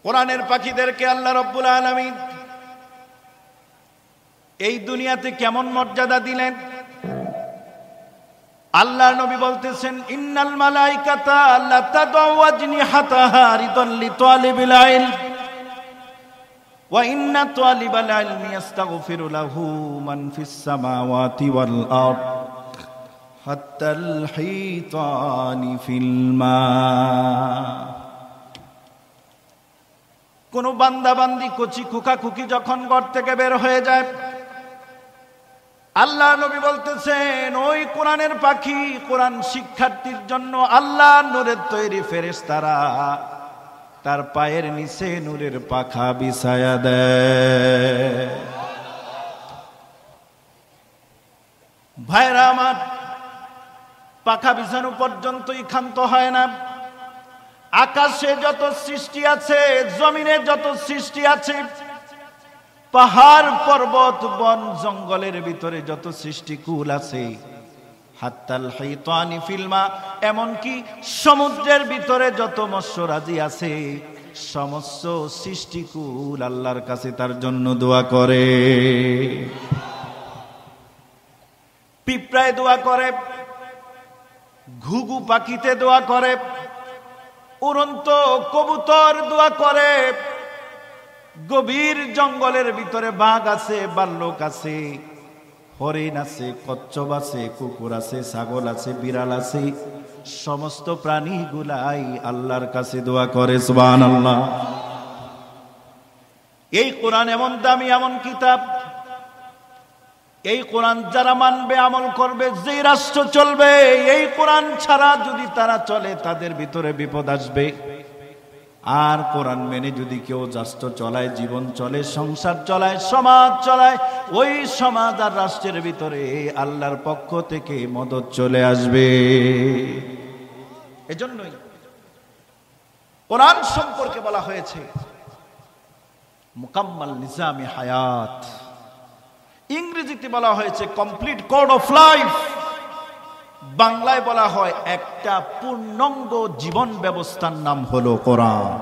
কোরআনের পাখিদেরকে আল্লাহ রাব্বুল আলামিন এই দুনিয়াতে কেমন মর্যাদা দিলেন। আল্লাহর নবী বলতেছেন, ইন্নাল মালাইকাতা লা তাদউ আজনিহাতাহা রিদাল লিতালিবিল ইলম ওয়া ইন্না তালিবাল ইলমি ইস্তাগফিরু লাহু মান ফিস সামাওয়াতি ওয়াল আরদ হাত্তাল হিতানি ফিল মা। কোন বান্দা বান্দি কচি খুকা খুকি যখন ঘর থেকে বের হয়ে যায়, আল্লাহ নবী বলতেছেন ওই কোরআনের পাখি কোরআন শিক্ষার্থীর জন্য আল্লাহ নূরের তৈরি ফেরেশতারা তার পায়ের নিচে নূরের পাখা বিছায়া দেয়। ভাইরা আমার, পাখা বিছানো পর্যন্তই ক্ষান্ত হয় না। আকাশে যত সৃষ্টি আছে, জমিনে যত সৃষ্টি আছে, পাহাড় পর্বত বন জঙ্গলের ভিতরে যত সৃষ্টিকুল আছে, হাত্তাল হাইতানি ফিলমা, এমনকি সমুদ্রের ভিতরে যত মৎস্যরাজি আছে, সমস্ত সৃষ্টিকুল আল্লাহর কাছে তার জন্য দোয়া করে। পিঁপড়ায় দোয়া করে, ঘুঘু পাখিতে দোয়া করে, উড়ন্ত কবুতর দোয়া করে, গভীর জঙ্গলের ভিতরে বাঘ আছে, ভাল্লুক আছে, হরিণ আছে, কচ্ছপ আছে, কুকুর আছে, ছাগল আছে, বিড়াল আছে, সমস্ত প্রাণীগুলাই আল্লাহর কাছে দোয়া করে। সুবহানাল্লাহ। এই কোরআন এমন দামি এমন কিতাব, এই কোরআন যারা মানবে আমল করবে, যে রাষ্ট্র চলবে এই কোরআন ছাড়া যদি তারা চলে তাদের ভিতরে বিপদ আসবে। আর কোরআন মেনে যদি কেউ রাষ্ট্র চলায়, জীবন চলে, সংসার চলায়, সমাজ চলায়, ওই সমাজ আর রাষ্ট্রের ভিতরে আল্লাহর পক্ষ থেকে মদদ চলে আসবে। এজন্যই কোরআন সম্পর্কে বলা হয়েছে মুকাম্মাল নিজামে হায়াত, ইংরেজিতে বলা হয়েছে কমপ্লিট কোড অফ লাইফ, বাংলায় বলা হয় একটা পূর্ণাঙ্গ জীবন ব্যবস্থার নাম হলো কোরআন।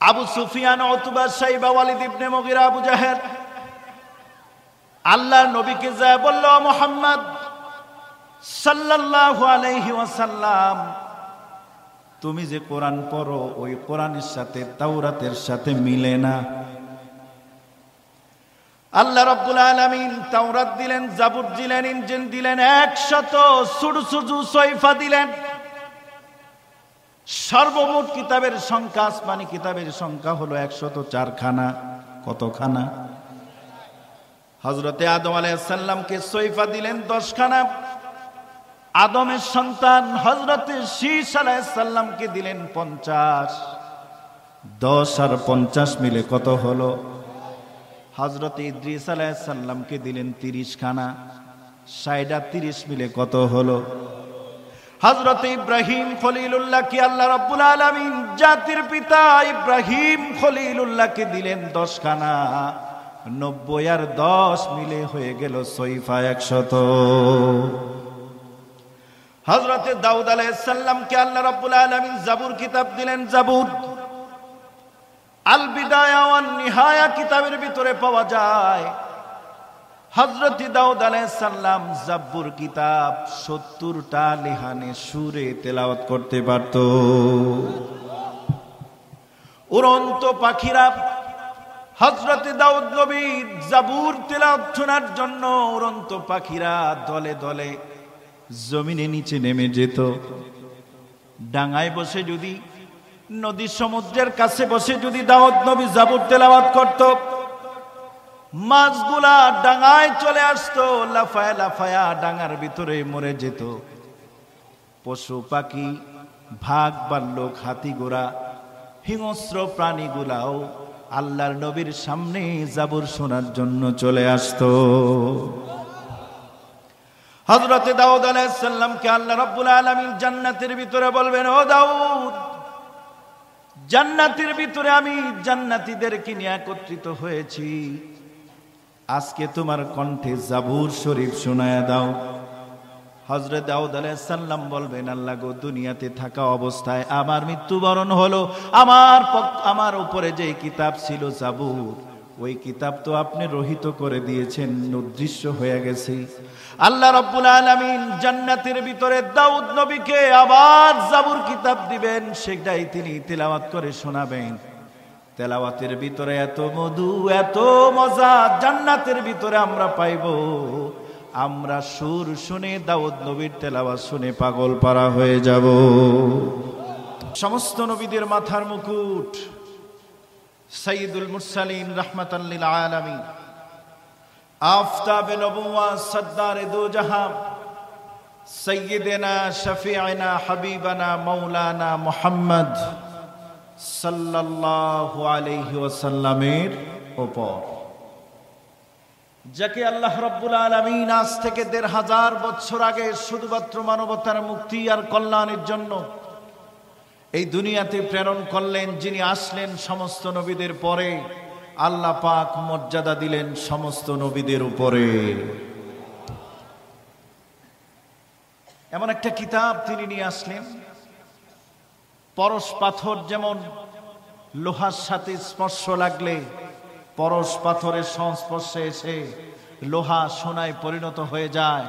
আবু সুফিয়ান, উতবা, শাইবা, ওয়ালিদ ইবনে মুগিরা, আবু জাহেল আল্লাহর নবীকে যায় বলল, মুহাম্মদ সাল্লাল্লাহু আলাইহি ওয়াসাল্লাম, তুমি যে কোরআন পড়ো ওই কোরআনের সাথে তাওরাতের সাথে মিলে না। আল্লাহ রাব্বুল আলামিন তাওরাত দিলেন, জাবুর দিলেন, ইনজিল দিলেন, 100 সুরসুজু সহিফা দিলেন। সর্বমোট কিতাবের সংখ্যা, আসমানি কিতাবের সংখ্যা হলো 104 খানা। কতখানা? হযরতে আদম আলাইহিস সালামকে সহিফা দিলেন 10 খানা। আদমের সন্তান হযরতে শীস আলাইহিস সালামকে দিলেন 50। 10 আর 50 মিলে কত হলো? হযরতে ইদ্রিস আলাইহিস সালামকে দিলেন 30 খানা। 60 আর 30 মিলে কত হলো? হযরতে ইব্রাহিম খলিলুল্লাহকে আল্লাহ রাব্বুল আলামিন জাতির পিতা ইব্রাহিম খলিলুল্লাহকে দিলেন 10 খানা। 90 আর 10 মিলে হয়ে গেল সহিফা 100। হযরতে দাউদ আলাইহিস সালামকে আল্লাহ রাব্বুল আলামিন জাবুর কিতাব দিলেন, জাবুর। আল বিদায়া ওয়ান নিহায়া কিতাবের ভিতরে পাওয়া যায় হযরত দাউদ আলাইহিস সালাম জাবুর কিতাব 70টা লিহানে সুরে তেলাওয়াত করতে পারত। উড়ন্ত পাখিরা হযরত দাউদ নবী জাবুর তেলাওয়াত শোনার জন্য উড়ন্ত পাখিরা দলে দলে জমিনে নিচে নেমে যেত। ডাঙায় বসে যদি, নদী সমুদ্রের কাছে বসে যদি দাউদ নবী জাবুর তেলাওয়াত করত, মাছগুলা ডাঙায় চলে আসতো, লাফায়া লাফায়া ডাঙার ভিতরে মরে যেত। পশু পাখি, ভাগ, ভাল্লুক, হাতি, ঘোড়া, হিংস্র প্রাণীগুলাও আল্লাহর নবীর সামনে জাবুর শোনার জন্য চলে আসতো। হযরতে দাউদ আলাইহিস সালামকে আল্লাহ রাব্বুল আলামিন জান্নাতের ভিতরে বলবেন, ও দাউদ, জান্নাতের ভিতরে আমি জান্নাতীদেরকে নিয়ে একত্রিত হয়েছি, আজকে তোমার কণ্ঠে জাবুর শরীফ শোনায়া দাও। হযরত দাউদ আলাইহিস সালাম বলবেন, আল্লাহ গো, দুনিয়াতে থাকা অবস্থায় আমার মৃত্যুবরণ হলো, আমার উপরে যে কিতাব ছিল জাবুর, ওই কিতাব তো আপনি রহিত করে দিয়েছেন, অদৃশ্য হয়ে গেছে। আল্লাহ রাব্বুল আলামিন জান্নাতের ভিতরে দাউদ নবীকে আবার জাবুর কিতাব দিবেন, সেটাই তিনি তেলাওয়াত করে শোনাবেন। তেলাওয়াতের ভিতরে এত মধু, এত মজা জান্নাতের ভিতরে আমরা পাইব, আমরা সুর শুনে দাউদ নবীর তেলাওয়াত শুনে পাগল পারা হয়ে যাব। সমস্ত নবীদের মাথার মুকুট, সাইয়্যিদুল মুরসালিন রাহমাতাল লিল আলামিন, আফতাবে নবুওয়াত, সরদারে দো জাহান, সাইয়্যিদিনা শফিঈনা হাবিবানা মাওলানা মুহাম্মদ সাল্লাল্লাহু আলাইহি ওয়াসাল্লামের উপর, যাকে আল্লাহ রাব্বুল আলামিন আজ থেকে ১৫০০ বছর আগে শুধুমাত্র মানবতার মুক্তি আর কল্যাণের জন্য এই দুনিয়াতে প্রেরণ করলেন, যিনি আসলেন সমস্ত নবীদের পরে, আল্লাহ পাক মর্যাদা দিলেন সমস্ত নবীদের উপরে। এমন একটা কিতাব তিনি নিয়ে আসলেন, পরশ পাথর যেমন লোহার সাথে স্পর্শ লাগলে পরশ পাথরের সংস্পর্শে এসে লোহা সোনায় পরিণত হয়ে যায়,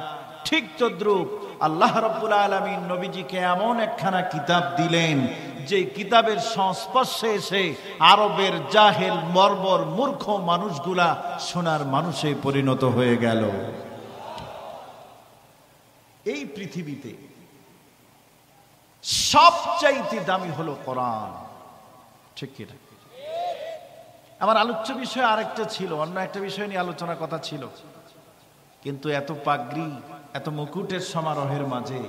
ঠিক তদ্রূপ আল্লাহ রাব্বুল আলামিন নবীজিকে এমন একখানা কিতাব দিলেন, যে কিতাবের সংস্পর্শে এসে আরবের জাহেল বর্বর মূর্খ মানুষগুলা সোনার মানুষে পরিণত হয়ে গেল। এই পৃথিবীতে সবচাইতে দামি হলো কোরআন, ঠিক কি না? আমার আলোচ্য বিষয় আরেকটা ছিল, অন্য একটা বিষয় নিয়ে আলোচনার কথা ছিল, কিন্তু এত পাগড়ি, এত মুকুটের সমারোহের মাঝে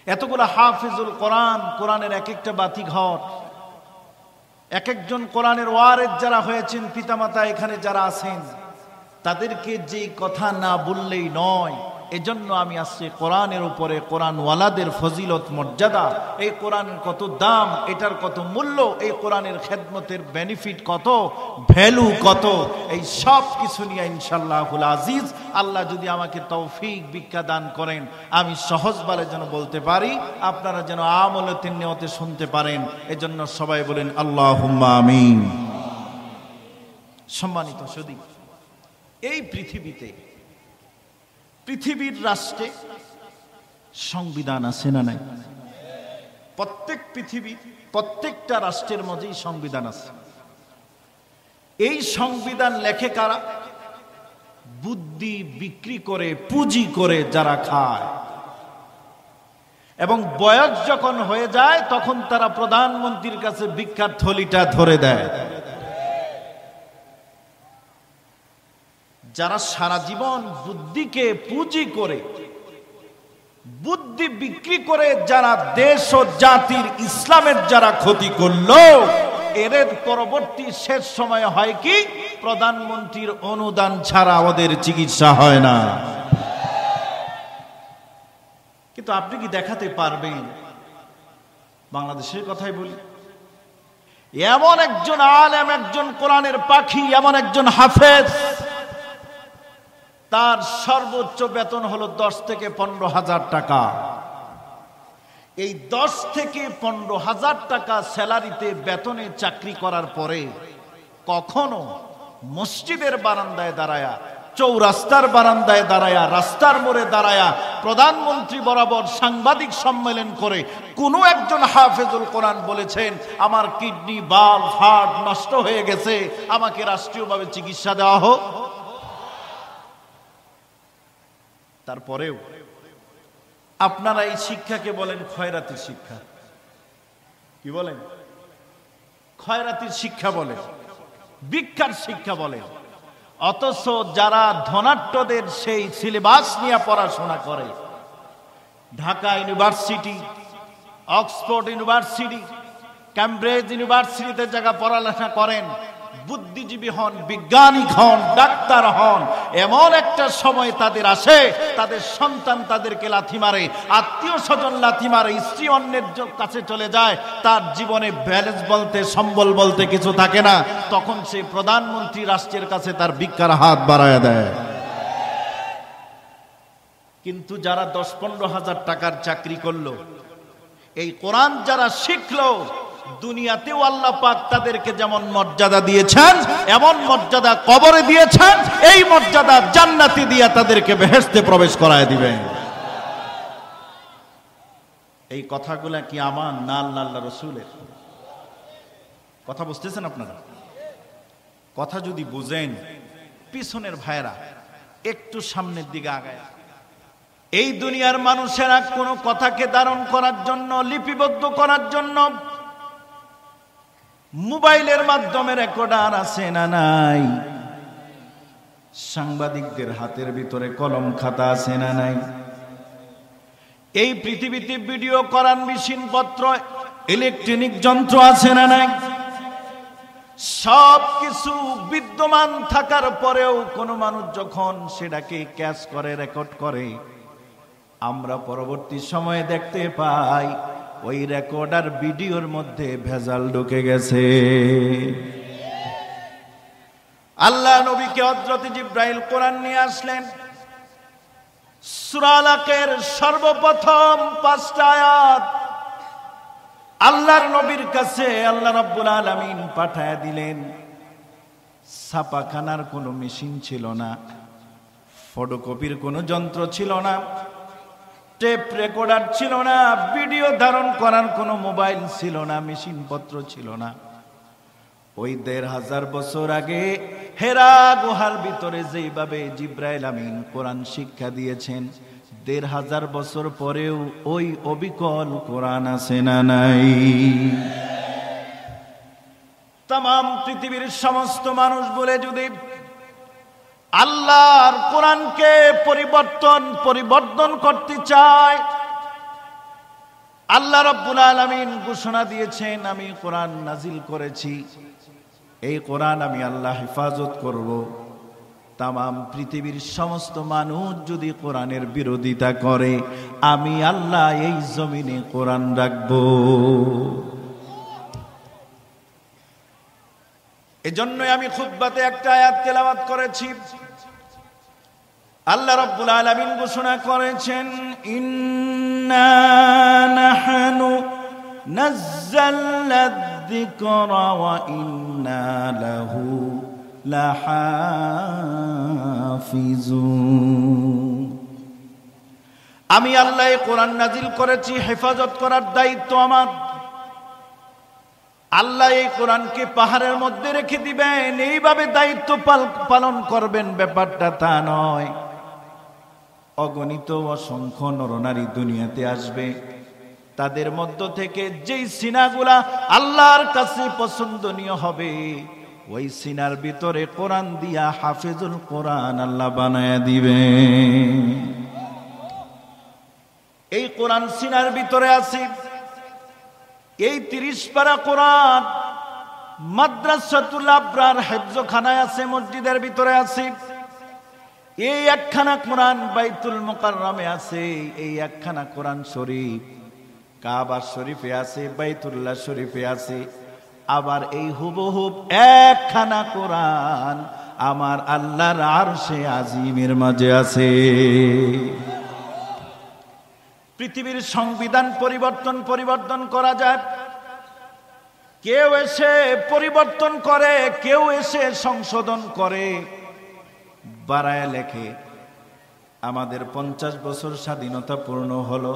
এতগুলো হাফিজুল কোরআন, কোরআনের এক একটা বাতি ঘর, এক একজন কোরআনের ওয়ারেস যারা হয়েছেন, পিতামাতা এখানে যারা আছেন, তাদেরকে যে কথা না বললেই নয়। এজন্য আমি আসছি কোরআনের উপরে, কোরআনওয়ালাদের ফজিলত মর্যাদা, এই কোরআনের কত দাম, এটার কত মূল্য, এই কোরআনের খেদমতের বেনিফিট কত, ভ্যালু কত, এই সব কিছু নিয়ে ইনশাআল্লাহুল আজিজ আল্লাহ যদি আমাকে তৌফিক ভিক্ষা দান করেন, আমি সহজভাবে যেন বলতে পারি, আপনারা যেন আমলতে নিয়তে শুনতে পারেন। এজন্য সবাই বলেন আল্লাহুম্মা আমিন। সম্মানিত সুধী, এই পৃথিবীর রাষ্ট্রে সংবিধান আছে না নাই? প্রত্যেকটা রাষ্ট্রের মধ্যেই সংবিধান আছে। এই সংবিধান লেখে কারা? বুদ্ধি বিক্রি করে, পুঁজি করে যারা খায়, এবং বয়স যখন হয়ে যায় তখন তারা প্রধানমন্ত্রীর কাছে ভিক্ষার থলিটা ধরে দেয়। যারা সারা জীবন বুদ্ধিকে পুঁজি করে, বুদ্ধি বিক্রি করে যারা দেশ ও জাতির ইসলামের যারা ক্ষতি করলো, এর পরবর্তী শেষ সময় হয় কি, প্রধানমন্ত্রীর অনুদান ছাড়া ওদের চিকিৎসা হয় না। কিন্তু আপনি কি দেখাতে পারবেন? বাংলাদেশের কথাই বলি, এমন একজন আলেম, একজন কোরআনের পাখি, এমন একজন হাফেজ, তার সর্বোচ্চ বেতন হলো 10 থেকে 15,000 টাকা। এই 10 থেকে 15,000 টাকা স্যালারিতে বেতনে চাকরি করার পরে কখনো মসজিদের বারান্দায় দাঁড়ায়া, চৌরাস্তার বারান্দায় দাঁড়ায়া, রাস্তার মোড়ে দাঁড়ায়া, প্রধানমন্ত্রী বরাবর সাংবাদিক সম্মেলন করে কোন একজন হাফেজুল কোরআন বলেছেন, আমার কিডনি, বাল্ব, হার্ট নষ্ট হয়ে গেছে, আমাকে রাষ্ট্রীয়ভাবে চিকিৎসা দেওয়া হোক? তারপরেও আপনারা এই শিক্ষাকে বলেন খয়রাতির শিক্ষা। কি বলেন? খয়রাতির শিক্ষা বলেন, ভিক্ষার শিক্ষা বলেন। অথচ যারা ধনাঢ্যদের সেই সিলেবাস নিয়ে পড়াশোনা করে, Dhaka university, Oxford university, Cambridge ইউনিভার্সিটিতে যারা পড়ালেখা করেন, বুদ্ধিজীবী হন, বিজ্ঞানিক হন, ডাক্তার হন, এমন একটা সময় তাদের আসে, তাদের সন্তান তাদেরকে লাথি মারে, আত্মীয় স্বজন লাথি মারে, স্ত্রী অন্যের কাছে চলে যায়, তার জীবনে ব্যালেন্স বলতে, সম্বল বলতে কিছু থাকে না, তখন সে প্রধানমন্ত্রী রাষ্ট্রের কাছে তার ভিক্ষার হাত বাড়ায় দেয়। কিন্তু যারা 10-15 হাজার টাকার চাকরি করলো, এই কোরআন যারা শিখলো, দুনিয়াতেও আল্লাহ পাক তাদেরকে যেমন মর্যাদা দিয়েছেন, এমন মর্যাদা কবরে দিয়েছেন, এই মর্যাদা জান্নাতে দিয়া তাদেরকে বেহেশতে প্রবেশ করায় দিবেন। এই কথাগুলা কি আমার না আল্লাহ রাসূলের কথা? বুঝতেছেন আপনারা? কথা যদি বুঝেন, পিছনের ভাইরা একটু সামনের দিকে আগায়। এই দুনিয়ার মানুষেরা কোনো কথাকে ধারণ করার জন্য, লিপিবদ্ধ করার জন্য মোবাইলের মাধ্যমে রেকর্ডার আছে না নাই? সাংবাদিকদের হাতের ভিতরে কলম খাতা আছে না নাই? এই পৃথিবীতে ভিডিও করার মেশিন পত্র, ইলেকট্রনিক যন্ত্র আছে না নাই? সব কিছু বিদ্যমান থাকার পরেও কোন মানুষ যখন সেটাকে ক্যাচ করে, রেকর্ড করে, আমরা পরবর্তী সময়ে দেখতে পাই ওই রেকর্ডার ভিডিওর মধ্যে ভেজাল ঢুকে গেছে। আল্লাহ নবীকে হযরত জিবরাইল কোরআন নিয়ে আসলেন। সূরা আলাকের সর্বপ্রথম 5টা আয়াত আল্লাহর নবীর কাছে আল্লাহ রাব্বুল আলামিন পাঠায় দিলেন। ছাপাখানার কোনো মেশিন ছিল না, ফটোকপির কোনো যন্ত্র ছিল না, টেপ রেকর্ডার ছিল না, ভিডিও ধারণ করার কোনো মোবাইল ছিল না, মেশিন পত্র ছিল না। ওই 1500 বছর আগে হেরা গুহার ভিতরে যেইভাবে জিবরাইল আমিন কোরআন শিক্ষা দিয়েছেন, 1500 বছর পরেও ওই অবিকল কোরআন আছে না নাই? তাম পৃথিবীর সমস্ত মানুষ বলে যদি আল্লাহর কোরআনকে পরিবর্তন করতে চায়, আল্লাহ রাব্বুল আলামিন ঘোষণা দিয়েছেন, আমি কোরআন নাজিল করেছি, এই কোরআন আমি আল্লাহ হেফাজত করব। তাম পৃথিবীর সমস্ত মানুষ যদি কোরআনের বিরোধিতা করে, আমি আল্লাহ এই জমিনে কোরআন রাখব। এজন্যই আমি খুতবাতে একটা আয়াত তেলাওয়াত করেছি। আল্লাহ রাব্বুল আলামিন ঘোষণা করেছেন, ইন্না নাহনু নাযালনা যিকরা ওয়া ইন্না লাহু লাহাফিজুন। আমি আল্লাহ কোরআন নাজিল করেছি, হেফাজত করার দায়িত্ব আমার। আল্লাহ এই কোরআনকে পাহাড়ের মধ্যে রেখে দিবেন, এইভাবে দায়িত্ব পালন করবেন, ব্যাপারটা তা নয়। অগণিত অসংখ্য নরনারী দুনিয়াতে আসবে, তাদের মধ্য থেকে যেই সিনাগুলা আল্লাহর কাছে পছন্দনীয় হবে, ওই সিনার ভিতরে কোরআন দিয়া হাফেজুল কোরআন আল্লাহ বানায়া দিবেন। এই কোরআন সিনার ভিতরে আছে। এই 30 পারা কোরআন মাদ্রাসাতুল আবরার হেফজখানায় আছে, মসজিদের ভিতরে আছে। এই একখানা কোরআন বাইতুল মুকাররমে আছে। এই একখানা কোরআন শরীফ কাবা শরীফে আছে, বাইতুল্লাহ শরীফে আছে। আবার এই হুবহুব একখানা কোরআন আমার আল্লাহর আরশে আজিমের মাঝে আছে। পৃথিবীর সংবিধান পরিবর্তন করা যায়। কেউ এসে পরিবর্তন করে, কেউ এসে সংশোধন করে, বাড়ায় লেখে। আমাদের 50 বছর স্বাধীনতা পূর্ণ হলো।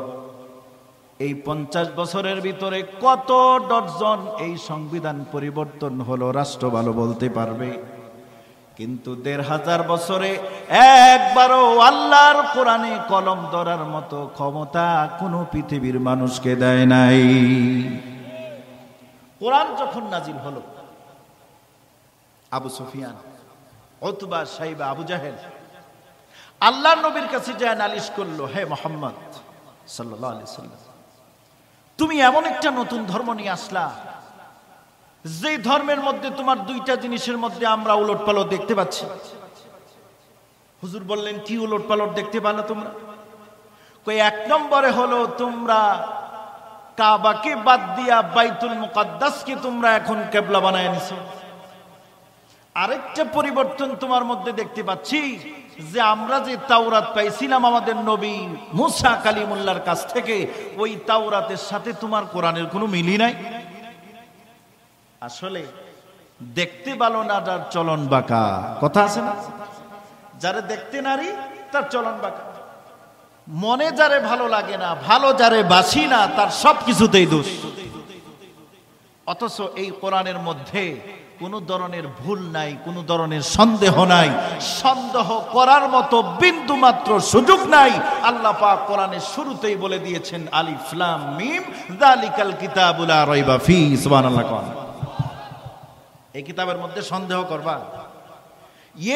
এই 50 বছরের ভিতরে কত ডজন এই সংবিধান পরিবর্তন হলো রাষ্ট্র ভালো বলতে পারবে। কিন্তু 1500 বছরে একবারও আল্লাহর কোরআনে কলম ধরার মতো ক্ষমতা কোনো পৃথিবীর মানুষকে দেয় নাই। কোরআন যখন নাজিল হলো, আবু সুফিয়ান, উতবা, সাইবা, আবু জাহেল আল্লাহর নবীর কাছে যায় নালিশ করলো, হে মুহাম্মদ সাল্লাল্লাহু আলাইহি সাল্লাম, তুমি এমন একটা নতুন ধর্ম নিয়ে আসলা, যে ধর্মের মধ্যে তোমার দুইটা জিনিসের মধ্যে আমরা উলটপালট দেখতে পাচ্ছি। হুজুর বললেন, কি উলটপালট দেখতে পারলো তোমরা? কই, 1 নম্বরে হলো তোমরা কাবাকে বাদ দিয়া বাইতুল মুকাদ্দাসকে তোমরা এখন কিবলা বানায় নিছো। আরেকটা পরিবর্তন তোমার মধ্যে দেখতে পাচ্ছি, যে আমরা যে তাওরাত পাইছিলাম আমাদের নবী মুসা কালিমুল্লাহর কাছ থেকে, ওই তাওরাতের সাথে তোমার কোরআনের কোনো মিলই নাই। আসলে দেখতে ভালো না যার চলন বাঁকা, কথা আছে না? যারে দেখতে নারী তার চলন বাঁকা, মনে যারে ভালো লাগে না, ভালো যারে বাসি না, তার সব কিছুতেই দোষ। অথচ এই কোরআনের মধ্যে কোনো ধরনের ভুল নাই, কোনো ধরনের সন্দেহ নাই, সন্দেহ করার মতো বিন্দু মাত্র সুযোগ নাই। আল্লাহ পাক কোরআনের শুরুতেই বলে দিয়েছেন আলিফ লাম মিম যালিকাল কিতাবু লা রাইবা ফি। সুবহানাল্লাহ। এই কিতাবের মধ্যে সন্দেহ করবা?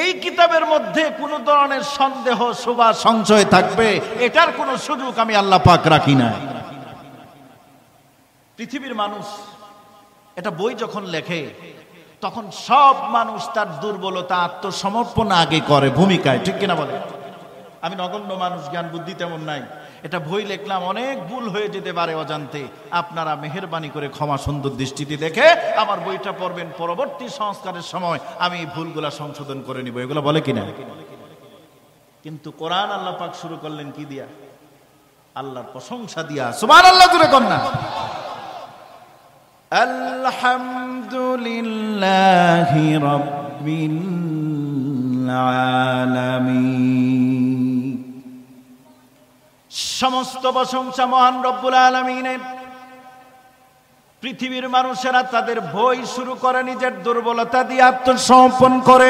এই কিতাবের মধ্যে কোন ধরনের সন্দেহ শোভা সংশয় থাকবে, এটার কোনো সুযোগ আমি আল্লাহ পাক রাখি না। পৃথিবীর মানুষ এটা বই যখন লেখে তখন সব মানুষ তার দুর্বলতা আত্মসমর্পণ আগে করে ভূমিকায়, ঠিক কিনা বলে? আমি নগণ্য মানুষ, জ্ঞান বুদ্ধি তেমন নাই, এটা বই লিখলাম, অনেক ভুল হয়ে যেতে পারে অজান্তে। আপনারা মেহেরবানি করে ক্ষমা সুন্দর দৃষ্টিতে দেখে আমার বইটা পড়বেন, পরবর্তী সংস্কারের সময় আমি এই ভুলগুলা সংশোধন করে নিব, এগুলো বলে কিনা? কিন্তু কোরআন আল্লাহ পাক শুরু করলেন কি দিয়া? আল্লাহর প্রশংসা দিয়া। সুবহানাল্লাহ জোরে কর না। আলহামদুলিল্লাহি রাব্বিল আলামিন। সমস্ত প্রশংসা মহান রব্বুল আলামিনের। পৃথিবীর মানুষেরা তাদের বই শুরু করে নিজের দুর্বলতা দিয়ে আত্মসমর্পণ করে,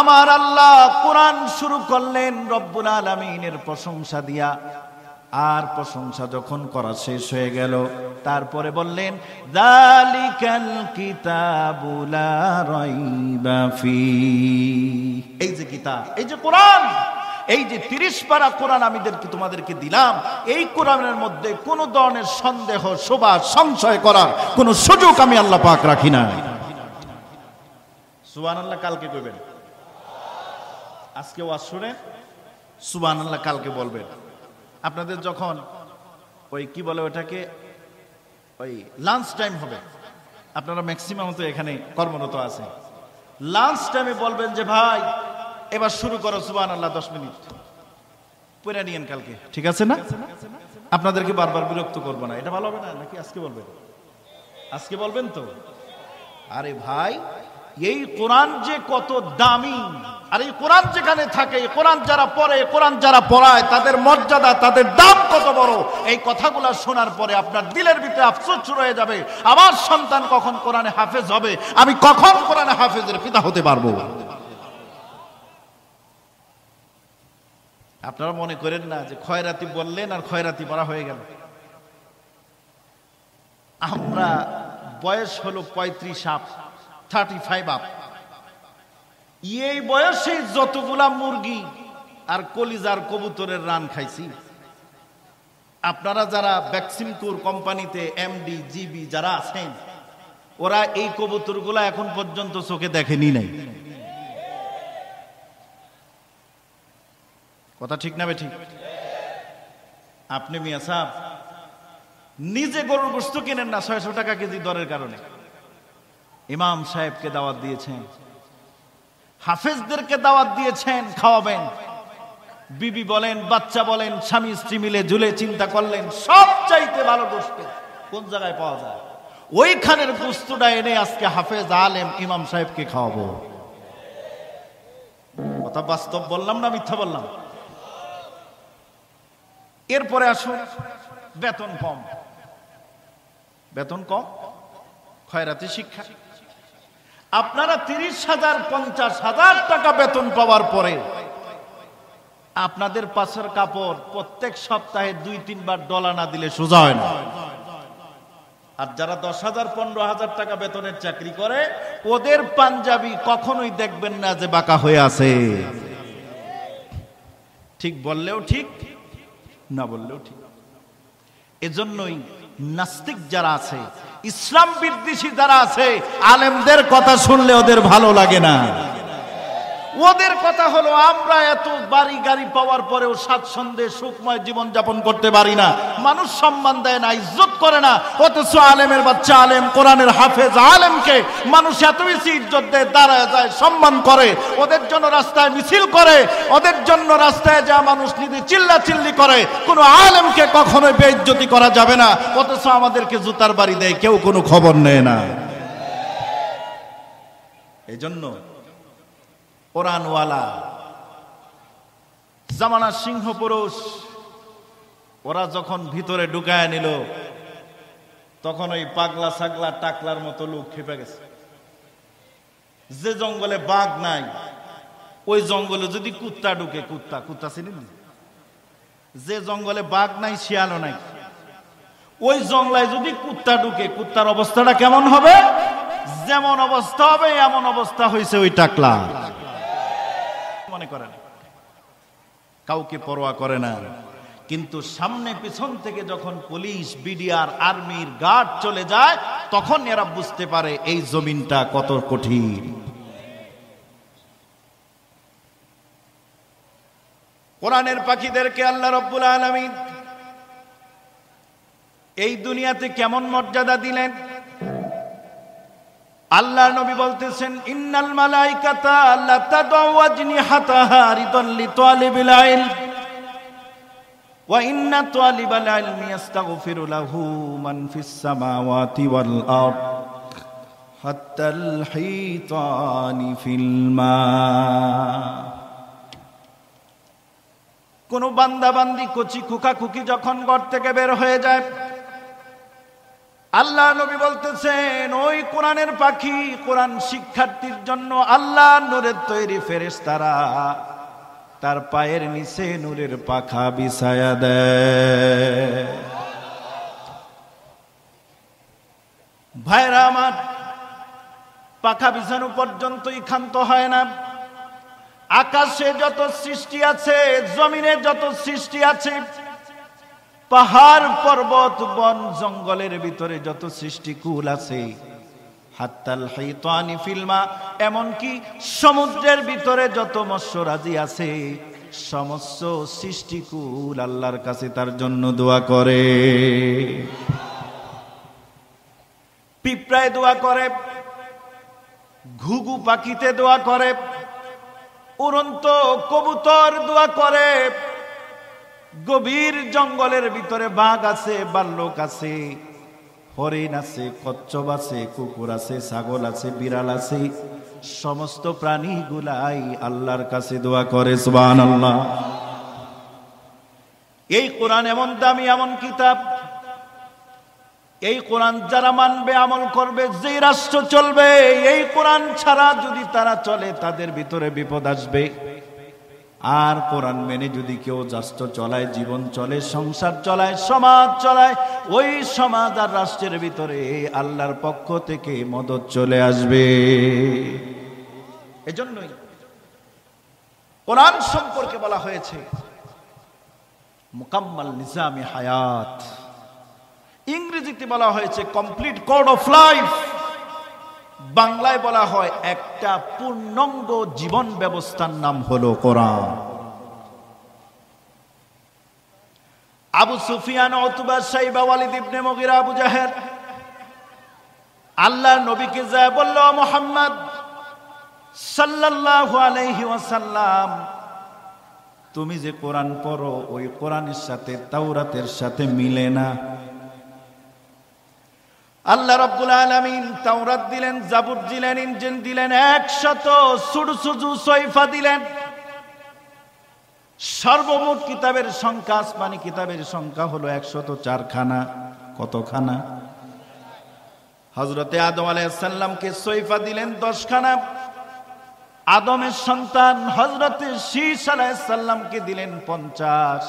আমার আল্লাহ কোরআন শুরু করলেন রব্বুল আলামিনের প্রশংসা দিয়া। আর প্রশংসা যখন করা শেষ হয়ে গেল, তারপরে বললেন যালিকাল কিতাবু লা রাইবা ফি। এই যে কিতাব, এই যে কোরআন, এই যে 30 পারা কোরআন আমি তোমাদেরকে দিলাম, এই কোরআনের মধ্যে কোন ধরনের সন্দেহ শোভা সংশয় করার কোন সুযোগ আমি আল্লাহ পাক রাখি না। সুবহানাল্লাহ কালকে কইবেন, আজকে ওয়াজ শুনে সুবহানাল্লাহ কালকে বলবেন। আপনাদের যখন ওই কি বলে ওটাকে, ওই লাঞ্চ টাইম হবে, আপনারা ম্যাক্সিমাম তো এখানে কর্মরত আছে, লাঞ্চ টাইমে বলবেন যে ভাই এবার শুরু করো সুবহানাল্লাহ 10 মিনিট পড়ে নিয়েন কালকে, ঠিক আছে না? আপনাদেরকে বারবার বিরক্ত করবো না, এটা ভালো হবে না নাকি? আজকে বলবেন, আজকে বলবেন তো? আরে ভাই, এই কোরআন যে কত দামি, আর এই কোরআন যেখানে থাকে, কোরআন যারা পড়ে, কোরআন যারা পড়ায়, তাদের মর্যাদা, তাদের দাম কত বড়, এই কথাগুলো শোনার পরে আপনার দিলের ভিতরে আফসোস শুরু হয়ে যাবে, আমার সন্তান কখন কোরআনে হাফেজ হবে, আমি কখন কোরআনে হাফেজের পিতা হতে পারবো। আপনারা মনে করেন না যে খয়রাতি বললেন আর খয়রাতি পড়া হয়ে গেল। আমরা বয়স হলো 35 আপ, 35 আপ, এই বয়সে যতগুলা মুরগি আর কলিজার কবুতরের রান খাইছি। আপনারা যারা ভ্যাকসিনকোর কোম্পানিতে এমডি জিবি যারা আছেন, ওরা এই কবুতরগুলা এখন পর্যন্ত চোখে দেখেনি নাই। কথা ঠিক না ঠিক? আপনি মিয়া সাহেব নিজে গরুর গোশত কিনেন না 600 টাকা কেজি দরের কারণে, ইমাম সাহেবকে দাওয়াত দিয়েছেন, হাফেজদেরকে দাওয়াত দিয়েছেন, খাওয়াবেন। বিবি বলেন, বাচ্চা বলেন, স্বামী স্ত্রী মিলে ঝুলে চিন্তা করলেন সব চাইতে ভালো গোশত কোন জায়গায় পাওয়া যায়, ওইখানের গোশতটা এনে আজকে হাফেজ আলেম ইমাম সাহেবকে খাওয়াবো। কথা বাস্তব বললাম না মিথ্যা বললাম? এরপরে আসুন, বেতন কম, বেতন কম, খয়রাতি শিক্ষা। আপনারা 30,000 50,000 টাকা বেতন পাওয়ার পরে আপনাদের পাশের কাপড় প্রত্যেক সপ্তাহে 2-3 বার ডলা না দিলে সোজা হয় না। আর যারা 10,000 15,000 টাকা বেতনের চাকরি করে, ওদের পাঞ্জাবি কখনোই দেখবেন না যে বাঁকা হয়ে আছে। ঠিক বললেও ঠিক, না বললেও ঠিক। এজন্যই নাস্তিক যারা আছে, ইসলাম বিদ্বেষী যারা আছে, আলেমদের কথা শুনলে ওদের ভালো লাগে না। ওদের কথা হলো আমরা এত বাড়ি গাড়ি পাওয়ার পরেও স্বাচ্ছন্দ্যে সুখময় জীবন যাপন করতে পারি না, মানুষ সম্মান দেয় না, ইজ্জত করে না। অথচ আলেমের বাচ্চা আলেম, কোরআনের হাফেজ আলেমকে মানুষ এত বেশি ইজ্জত দেয়, দাঁড়ায় যায়, সম্মান করে, ওদের জন্য রাস্তায় মিছিল করে, ওদের জন্য রাস্তায় যা মানুষ নিজে চিল্লাচিল্লি করে। কোনো আলেমকে কখনোই বেইজ্জতি করা যাবে না, অথচ আমাদেরকে জুতার বাড়ি দেয়, কেউ কোনো খবর নেয় না। এজন্য কোরআনওয়ালা জামানার সিংহ পুরুষ ওরা যখন ভিতরে ঢুকায় নিল, তখন ওই পাগলা ছাগলা টাকলার মতো লোক খেপে গেছে। যে জঙ্গলে বাঘ নাই, ওই জঙ্গলে যদি কুত্তা ঢুকে, কুত্তা চিনি, যে জঙ্গলে বাঘ নাই শিয়ালও নাই, ওই জঙ্গলায় যদি কুত্তা ঢুকে, কুত্তার অবস্থাটা কেমন হবে? যেমন অবস্থা হবে এমন অবস্থা হয়েছে ওই টাকলা। মনে করে না, কাউকে পরোয়া করে না। কিন্তু সামনে পিছন থেকে যখন পুলিশ, বিডিআর, আর্মির গার্ড চলে যায়, তখন এরা বুঝতে পারে এই জমিনটা কত কঠিন। কোরআনের পাখিদেরকে আল্লাহ রাব্বুল আলামিন এই দুনিয়াতে কেমন মর্যাদা দিলেন। আল্লাহ নবী বলতেছেন, ইন্নাল মালাইকাতা লা তাদউ আজনিহাতাহা রিদাল লিতালিবিল ইলম ওয়া ইন্না তালিবাল ইলমি ইস্তাগফিরু লাহু মান ফিস সামাওয়াতি ওয়াল আরদ হাত্তাল হিতানি ফিল মা। কোন বান্দা বান্দি কচি খুকা খুকি যখন ঘর থেকে বের হয়ে যায়, আল্লাহ নবী বলতেছেন ওই কোরআনের পাখি, কোরআন শিক্ষার্থীর জন্য আল্লাহ নূরের তৈরি ফেরেশতারা তার পায়ের নিচে নূরের পাখা বিছায়া দেয়। ভাইরা আমার, পাখা বিছানো পর্যন্তই ক্ষান্ত হয় না। আকাশে যত সৃষ্টি আছে, জমিনে যত সৃষ্টি আছে, পাহাড় পর্বত বন জঙ্গলের ভিতরে যত সৃষ্টিকুল আছে, হাত্তাল হাইতানি ফিলমা, এমনকি সমুদ্রের ভিতরে যত মৎস্যরাজি আছে, সমস্ত সৃষ্টিকুল আল্লাহর কাছে তার জন্য দোয়া করে। পিঁপড়ায় দোয়া করে, ঘুঘু পাখিতে দোয়া করে, উড়ন্ত কবুতর দোয়া করে, গভীর জঙ্গলের ভিতরে বাঘ আছে, ভাল্লুক আছে, হরিণ আছে, কচ্ছপ আছে, কুকুর আছে, ছাগল আছে, বিড়াল আছে, সমস্ত প্রাণীগুলাই আল্লাহর কাছে দোয়া করে। সুবহানাল্লাহ। এই কোরআন এমন দামি, এমন কিতাব, এই কোরআন যারা মানবে, আমল করবে, যে রাষ্ট্র চলবে এই কোরআন ছাড়া যদি তারা চলে, তাদের ভিতরে বিপদ আসবে। আর কোরআন মেনে যদি কেউ রাষ্ট্র চলায়, জীবন চলে, সংসার চলায়, সমাজ চলায়, ওই সমাজ আর রাষ্ট্রের ভিতরে আল্লাহর পক্ষ থেকে মদদ চলে আসবে। এজন্যই কোরআন সম্পর্কে বলা হয়েছে মুকাম্মাল নিজামে হায়াত, ইংরেজিতে বলা হয়েছে কমপ্লিট কোড অফ লাইফ, বাংলায় বলা হয় একটা পূর্ণাঙ্গ জীবন ব্যবস্থার নাম হলো কোরআন। আবু সুফিয়ান, উতবা, শাইবা, ওয়ালিদ ইবনে মুগিরা, আবু জাহেল আল্লাহর নবীকে যায় বলল, মুহাম্মদ সাল্লাল্লাহু আলাইহি ওয়াসাল্লাম, তুমি যে কোরআন পড়ো ওই কোরআনের সাথে তাওরাতের সাথে মিলে না। আল্লাহ রাব্বুল আলামিন তাওরাত দিলেন, জাবুর দিলেন, ইনজিল দিলেন, 100 সুরসুজু সহিফা দিলেন। সর্বমোট কিতাবের সংখ্যা, আসমানি কিতাবের সংখ্যা হলো 104 খানা। কতখানা? হযরতে আদম আলাইহিস সালামকে সহিফা দিলেন 10 খানা। আদমের সন্তান হযরতে শীস আলাইহিস সালামকে দিলেন 50।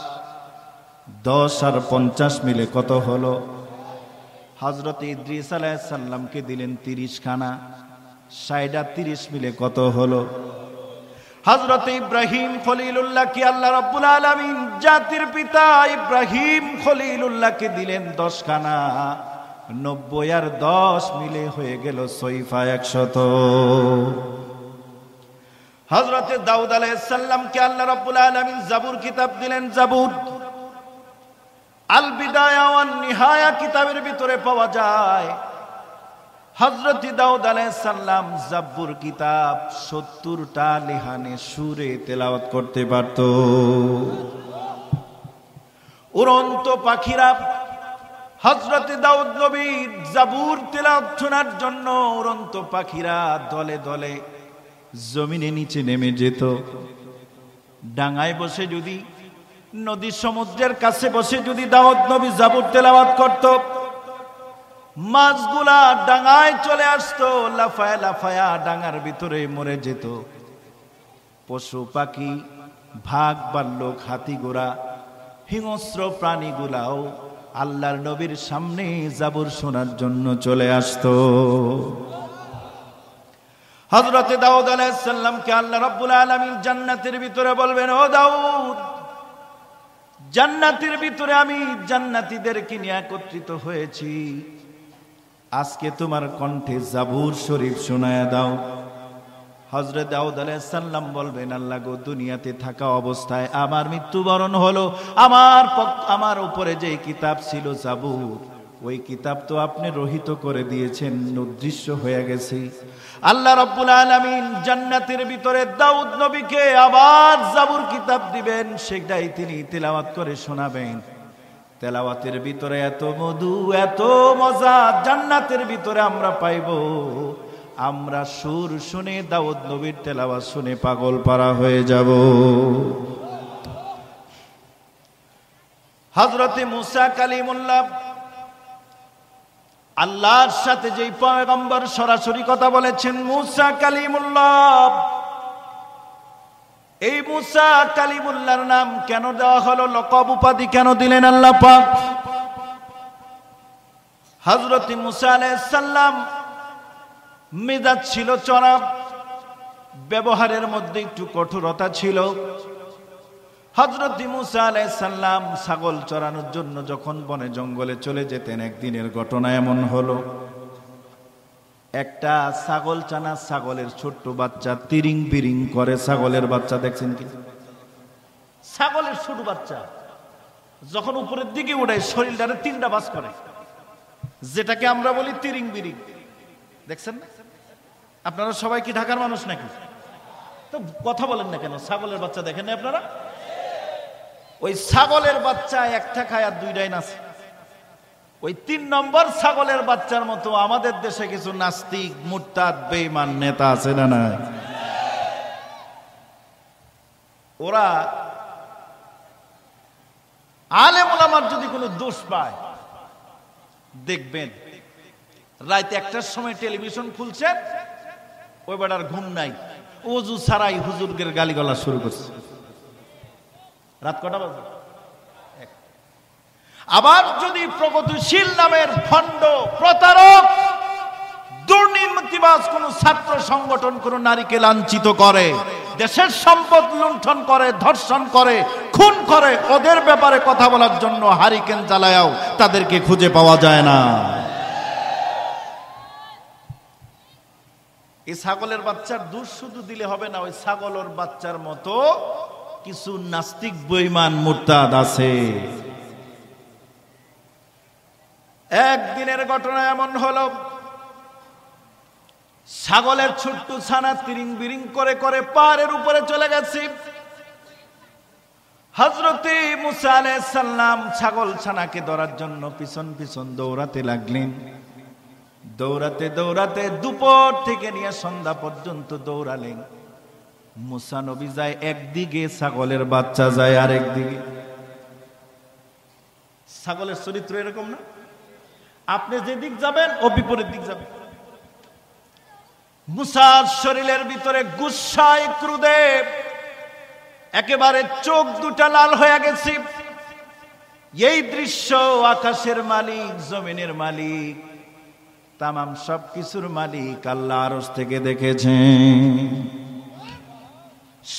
10 আর 50 মিলে কত হলো? হযরতে ইদ্রিস আলাইহিস সালামকে দিলেন 30 খানা। 60 আর 30 মিলে কত হলো? হযরতে ইব্রাহিম খলিলুল্লাহকে আল্লাহ রাব্বুল আলামিন জাতির পিতা ইব্রাহিম খলিলুল্লাহকে দিলেন 10 খানা। 90 আর 10 মিলে হয়ে গেল সহিফা 100। হযরতে দাউদ আলাইহিস সালামকে আল্লাহ রাব্বুল আলামিন জাবুর কিতাব দিলেন। জাবুর আল বিদায়া ওয়ান নিহায়া কিতাবের ভিতরে পাওয়া যায় হযরত দাউদ আলাইহিস সালাম জাবুর কিতাব 70টা লিহানে সুরে তেলাওয়াত করতে পারত। উড়ন্ত পাখিরা হযরত দাউদ নবীর জাবুর তেলাওয়াত শোনার জন্য উড়ন্ত পাখিরা দলে দলে জমিনে নিচে নেমে যেত। ডাঙায় বসে যদি, নদী সমুদ্রের কাছে বসে যদি দাউদ নবী জাবুর তেলাওয়াত করত, মাছগুলা ডাঙায় চলে আসতো, লাফায়া লাফায়া ডাঙার ভিতরে মরে যেত। পশু পাখি, ভাগ ভাল্লুক, হাতি ঘোড়া, হিংস্র প্রাণীগুলাও আল্লাহর নবীর সামনে জাবুর শোনার জন্য চলে আসতো। হযরত দাউদ আলাইহিস সালামকে আল্লাহ রাব্বুল আলামিন জান্নাতের ভিতরে বলবেন, ও দাউদ, জান্নাতের ভিতরে আমি জান্নাতীদেরকে নিয়ে একত্রিত হয়েছি, আজকে তোমার কণ্ঠে জাবুর শরীফ শোনায়া দাও। হযরত দাউদ আলাইহিস সালাম বলবেন, আল্লাহ গো, দুনিয়াতে থাকা অবস্থায় আমার মৃত্যুবরণ হলো, আমার উপরে যে কিতাব ছিল জাবুর, ওই কিতাব তো আপনি রহিত করে দিয়েছেন, অদৃশ্য হয়ে গেছে। আল্লাহ রাব্বুল আলামিন জান্নাতের ভিতরে দাউদ নবীকে আবার জাবুর কিতাব দিবেন, সেটাই তিনি তেলাওয়াত করে শোনাবেন। তেলাওয়াতের ভিতরে এত মধু, এত মজা জান্নাতের ভিতরে আমরা পাইব, আমরা সুর শুনে দাউদ নবীর তেলাওয়াত শুনে পাগল পারা হয়ে যাব। হযরতে মুসা কালিমুল্লাহ আল্লাহর সাথে যেই পয়গম্বর সরাসরি কথা বলেছেন, মুসা কালিমুল্লাহ, এই মুসা কালিমুল্লাহর নাম কেন দেওয়া হলো, লকব উপাধি কেন দিলেন আল্লাহ পাক? হযরত মুসা আলাইহিস সালাম মেজাজ ছিল চড়া, ব্যবহারের মধ্যে একটু কঠোরতা ছিল। হযরত মুসা আলাইহিস সালাম ছাগল চরানোর জন্য যখন বনে জঙ্গলে চলে যেতেন, একদিনের ঘটনা এমন হলো, একটা ছাগল চানা ছাগলের ছোট্ট বাচ্চা তিরিং বিরিং করে। ছাগলের বাচ্চা দেখছেন কি? ছাগলের ছোট বাচ্চা যখন উপরের দিকে উঠে শরীরটারে তিনটা বাস করে, যেটাকে আমরা বলি তিরিং বিরিং। দেখছেন না? আপনারা সবাই কি ঢাকার মানুষ নাকি? তো কথা বলেন না কেন? ছাগলের বাচ্চা দেখেন না আপনারা? ওই ছাগলের বাচ্চা একটা খায় আর দুইটাই নাচে। ওই 3 নম্বর ছাগলের বাচ্চার মতো আমাদের দেশে কিছু নাস্তিক, মুরতাদ, বেঈমান নেতা আছে না না? ওরা আলেম ওলামার যদি কোনো দোষ পায়, দেখবেন রাত 1টার সময় টেলিভিশন খুলছে, ওই বেটার ঘুম নাই, ওযু ছাড়াই হুজুরদের গালিগালাজ শুরু করছে। রাত কটা বাজে? আবার যদি প্রগতিশীল নামের ভণ্ড, প্রতারক, দুর্নীতিবাজ কোন ছাত্র সংগঠন কোন নারীকে লাঞ্ছিত করে, দেশের সম্পদ লুণ্ঠন করে, ধর্ষণ করে, খুন করে, ওদের ব্যাপারে কথা বলার জন্য হারিকেন জ্বালায়াও তাদেরকে খুঁজে পাওয়া যায় না। এই ছাগলের বাচ্চার দোষ শুধু দিলে হবে না, ওই ছাগলের বাচ্চার মতো কিছু নাস্তিক বেঈমান মুরতাদ আছে। একদিনের ঘটনা এমন হলো, ছাগলের ছোট্ট ছানা তিরিং বিরিং করে করে পাহাড়ের উপরে চলে গেছে। হযরত মুসা আলাইহিস সালাম ছাগল ছানাকে ধরার জন্য পিছন পিছন দৌড়াতে লাগলেন। দৌড়াতে দৌড়াতে দুপুর থেকে নিয়ে সন্ধ্যা পর্যন্ত দৌড়ালেন। মুসা নবী যায় একদিকে, ছাগলের বাচ্চা যায় আরেক দিকে। ছাগলের চরিত্র এরকম না? আপনি যেদিক যাবেন ও বিপরীত দিক যাবে। মুসার শরীরের ভিতরে গুসায় ক্রোধে একেবারে চোখ দুটা লাল হয়ে গেছে। এই দৃশ্য আকাশের মালিক, জমিনের মালিক, তামাম সবকিছুর মালিক আল্লাহ আরশ থেকে দেখেছেন।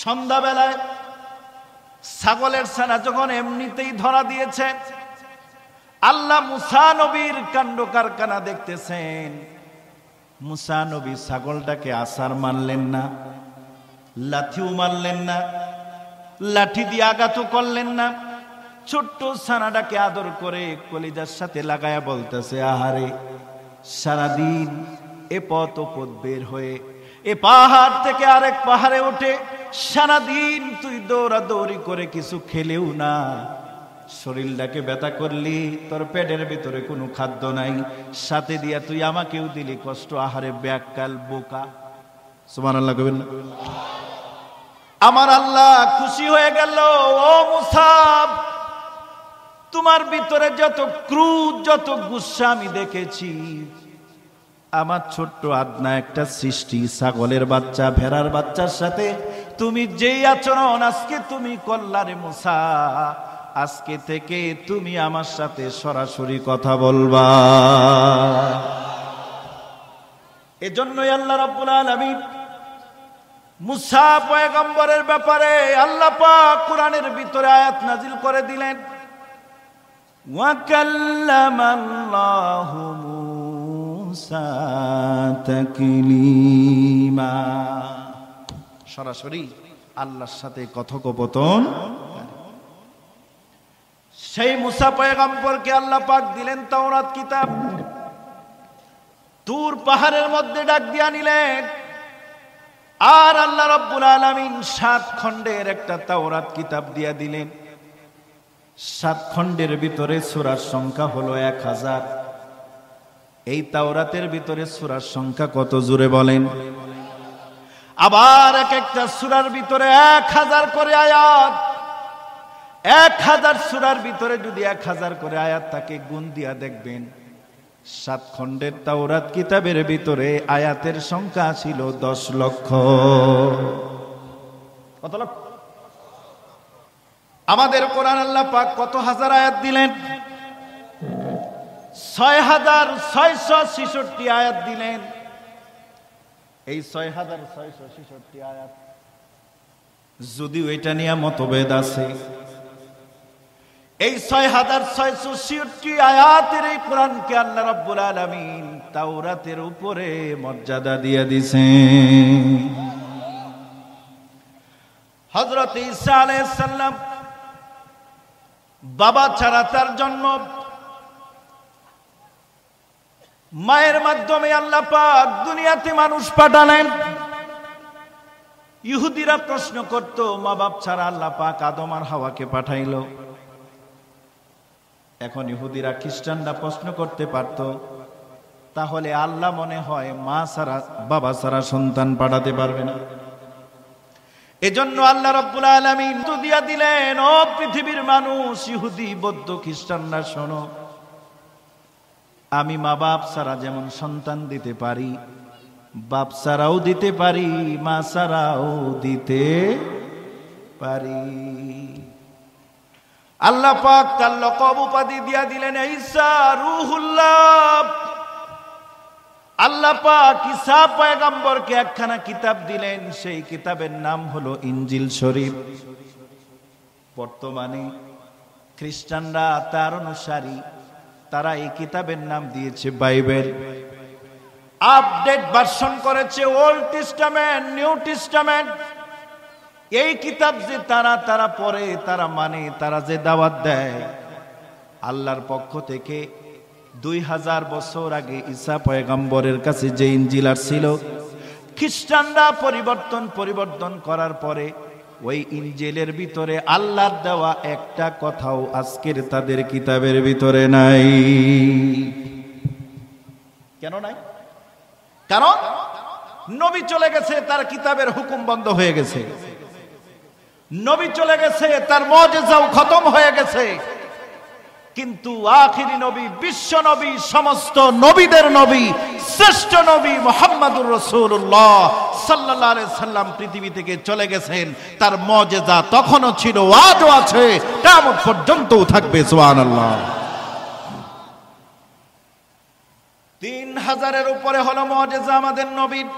সন্ধ্যাবেলায় ছাগলের ছানা যখন এমনিতেই ধরা দিয়েছে, আল্লাহ মুসা নবীর কাণ্ড কারখানা দেখতেছেন। মুসা নবী ছাগলটাকে আছাড় মারলেন না, লাঠিও মারলেন না, লাঠি দিয়ে আঘাতও করলেন না। ছোট্ট ছানাটাকে আদর করে কলিজার সাথে লাগায়া বলতেছে, আহারে সারাদিন এ পথ ও পথ বের হয়ে এ পাহাড় থেকে আরেক পাহাড়ে ওঠে সারাদিন তুই দৌড়াদৌড়ি করে কিছু খেলেও না, শরীরটাকে ব্যথা করলি, তোর পেটের ভিতরে কোনো খাদ্য নাই, সাথে দিয়া তুই আমাকেও দিলি কষ্ট, আহারে ব্যাককাল বোকা। সুবহানাল্লাহ কইবেন না? আমার আল্লাহ খুশি হয়ে গেল, ও মুসাব তোমার ভিতরে যত ক্রোধ যত গুসা আমি দেখেছি, আমার ছোট্ট আদনা একটা সৃষ্টি ছাগলের বাচ্চা ভেড়ার বাচ্চার সাথে তুমি যেই আচরণ আজকে তুমি করলা রে মুসা, আজকে থেকে তুমি আমার সাথে সরাসরি কথা বলবা। এজন্যই আল্লাহ রাব্বুল আলামিন মুসা পয়গম্বরের ব্যাপারে আল্লাহ পাক কোরআনের ভিতরে আয়াত নাজিল করে দিলেন, ওয়া কাল্লামাল্লাহু মুসা তাকলিমা, সরাসরি আল্লাহর সাথে কথোপকথন। সেই মুসা পয়গম্বরকে আল্লাহ পাক দিলেন তাওরাত কিতাব, তুর পাহাড়ের মধ্যে ডাক দিয়া নিলেন, আর আল্লাহ রাব্বুল আলামিন 7 খণ্ডের একটা তাওরাত কিতাব দিয়া দিলেন। 7 খণ্ডের ভিতরে সূরার সংখ্যা হলো 1000। এই তাওরাতের ভিতরে সূরার সংখ্যা কত জোরে বলেন? আবার এক একটা সূরার ভিতরে 1000 করে আয়াত। 1000 সূরার ভিতরে যদি 1000 করে আয়াত থাকে, গুণ দিয়া দেখবেন 7 খণ্ডের তাওরাত কিতাবের ভিতরে আয়াতের সংখ্যা ছিল 10 লক্ষ। কত লক্ষ? আমাদের কোরআন আল্লাহ পাক কত হাজার আয়াত দিলেন? 6666 আয়াত দিলেন। এই 6666 আয়াত যদিও এটা নিয়ে মতভেদ আছে, এই 6666 আয়াতের এই কোরআনকে আল্লাহ রাব্বুল আলামিন তাওরাতের উপরে মর্যাদা দিয়ে দিয়েছেন। হযরত ঈসা আলাইহিস সালাম বাবা ছাড়া তার জন্ম, মায়ের মাধ্যমে আল্লাহ পাক দুনিয়াতে মানুষ পাঠালেন। ইহুদিরা প্রশ্ন করত, মা বাপ ছাড়া আল্লাহ পাক আদম আর হাওয়াকে পাঠাইলো। এখন ইহুদিরা খ্রিস্টানরা প্রশ্ন করতে পারত, তাহলে আল্লাহ মনে হয় মা ছাড়া বাবা ছাড়া সন্তান পাঠাতে পারবে না। এজন্য আল্লাহ রাব্বুল আলামিন তো দিয়া দিলেন, ও পৃথিবীর মানুষ, ইহুদি বৌদ্ধ খ্রিস্টানরা শোনো, আমি মা বাপ ছাড়া যেমন সন্তান দিতে পারি, বাপ ছাড়াও দিতে পারি, মা ছাড়াও দিতে পারি। আল্লাহ পাক তার লকব উপাধি দিয়া দিলেন ঈসা রূহুল্লাহ। আল্লাহ পাক ঈসা পয়গম্বরকে একখানা কিতাব দিলেন, সেই কিতাবের নাম হলো ইনজিল শরীফ। বর্তমানে খ্রিস্টানরা তার অনুসারী, তারা এই কিতাবের নাম দিয়েছে বাইবেল। আপডেট ভার্সন করেছে ওল্ড টেস্টামেন্ট, নিউ টেস্টামেন্ট। এই কিতাব যে তারা পড়ে, তারা মানে, তারা যে দাওয়াত দেয়, আল্লাহর পক্ষ থেকে 2000 বছর আগে ঈসা পয়গম্বরের কাছে যে ইনজিল ছিল, খ্রিস্টানরা পরিবর্তন করার পরে ওই ইনজিলের ভিতরে আল্লাহর দেওয়া একটা কথাও আজকের তাদের কিতাবের ভিতরে নাই। কেন নাই? কারণ নবী চলে গেছে, তার কিতাবের হুকুম বন্ধ হয়ে গেছে। নবী চলে গেছে, তার মুজিজাও খতম হয়ে গেছে। কিন্তু আখিরি নবী, বিশ্ব নবী, সমস্ত নবীদের নবী, শ্রেষ্ঠ নবী মুহাম্মদুর রাসূলুল্লাহ সাল্লাল্লাহু আলাইহি সাল্লাম পৃথিবী থেকে চলে গেছেন। তার মুজিজা তখনও ছিল, আজও আছে, কিয়ামত পর্যন্তও থাকবে। সুবহানাল্লাহ। 3000-এর উপরে হলো মুজিজা আমাদের নবীর।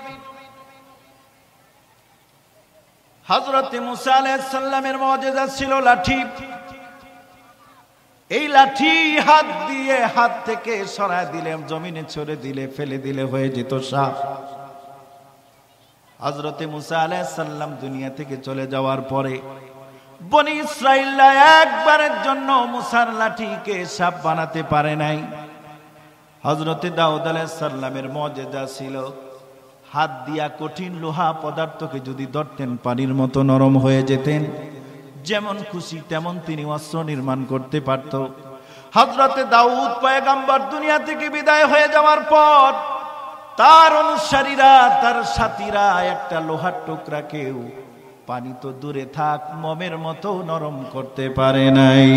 হযরত মুসা আলাইহিস সালামের মুজিজা ছিল লাঠি। এই লাঠি হাত থেকে সরায় দিলে, জমিনে ছড়ে দিলে, ফেলে দিলে হয়ে যেত সাপ। হযরতে মুসা আলাইহিস সালাম দুনিয়া থেকে চলে যাওয়ার পরে বনি ইসরাঈলরা একবারের জন্য মুসার লাঠিকে সাপ বানাতে পারে নাই। হযরতে দাউদ আলাইহিস সালামের মুজিজা ছিল হাত দিয়া কঠিন লোহা পদার্থকে যদি ধরতেন পানির মতো নরম হয়ে যেতেন, যেমন খুশি তেমন তিনি অস্ত্র নির্মাণ করতে পারত। হযরতে দাউদ পয়গম্বর দুনিয়া থেকে বিদায় হয়ে যাওয়ার পর তার অনুসারীরা, তার সাথীরা একটা লোহার টুকরাকেও পানি তো দূরে থাক মোমের মতো নরম করতে পারে নাই।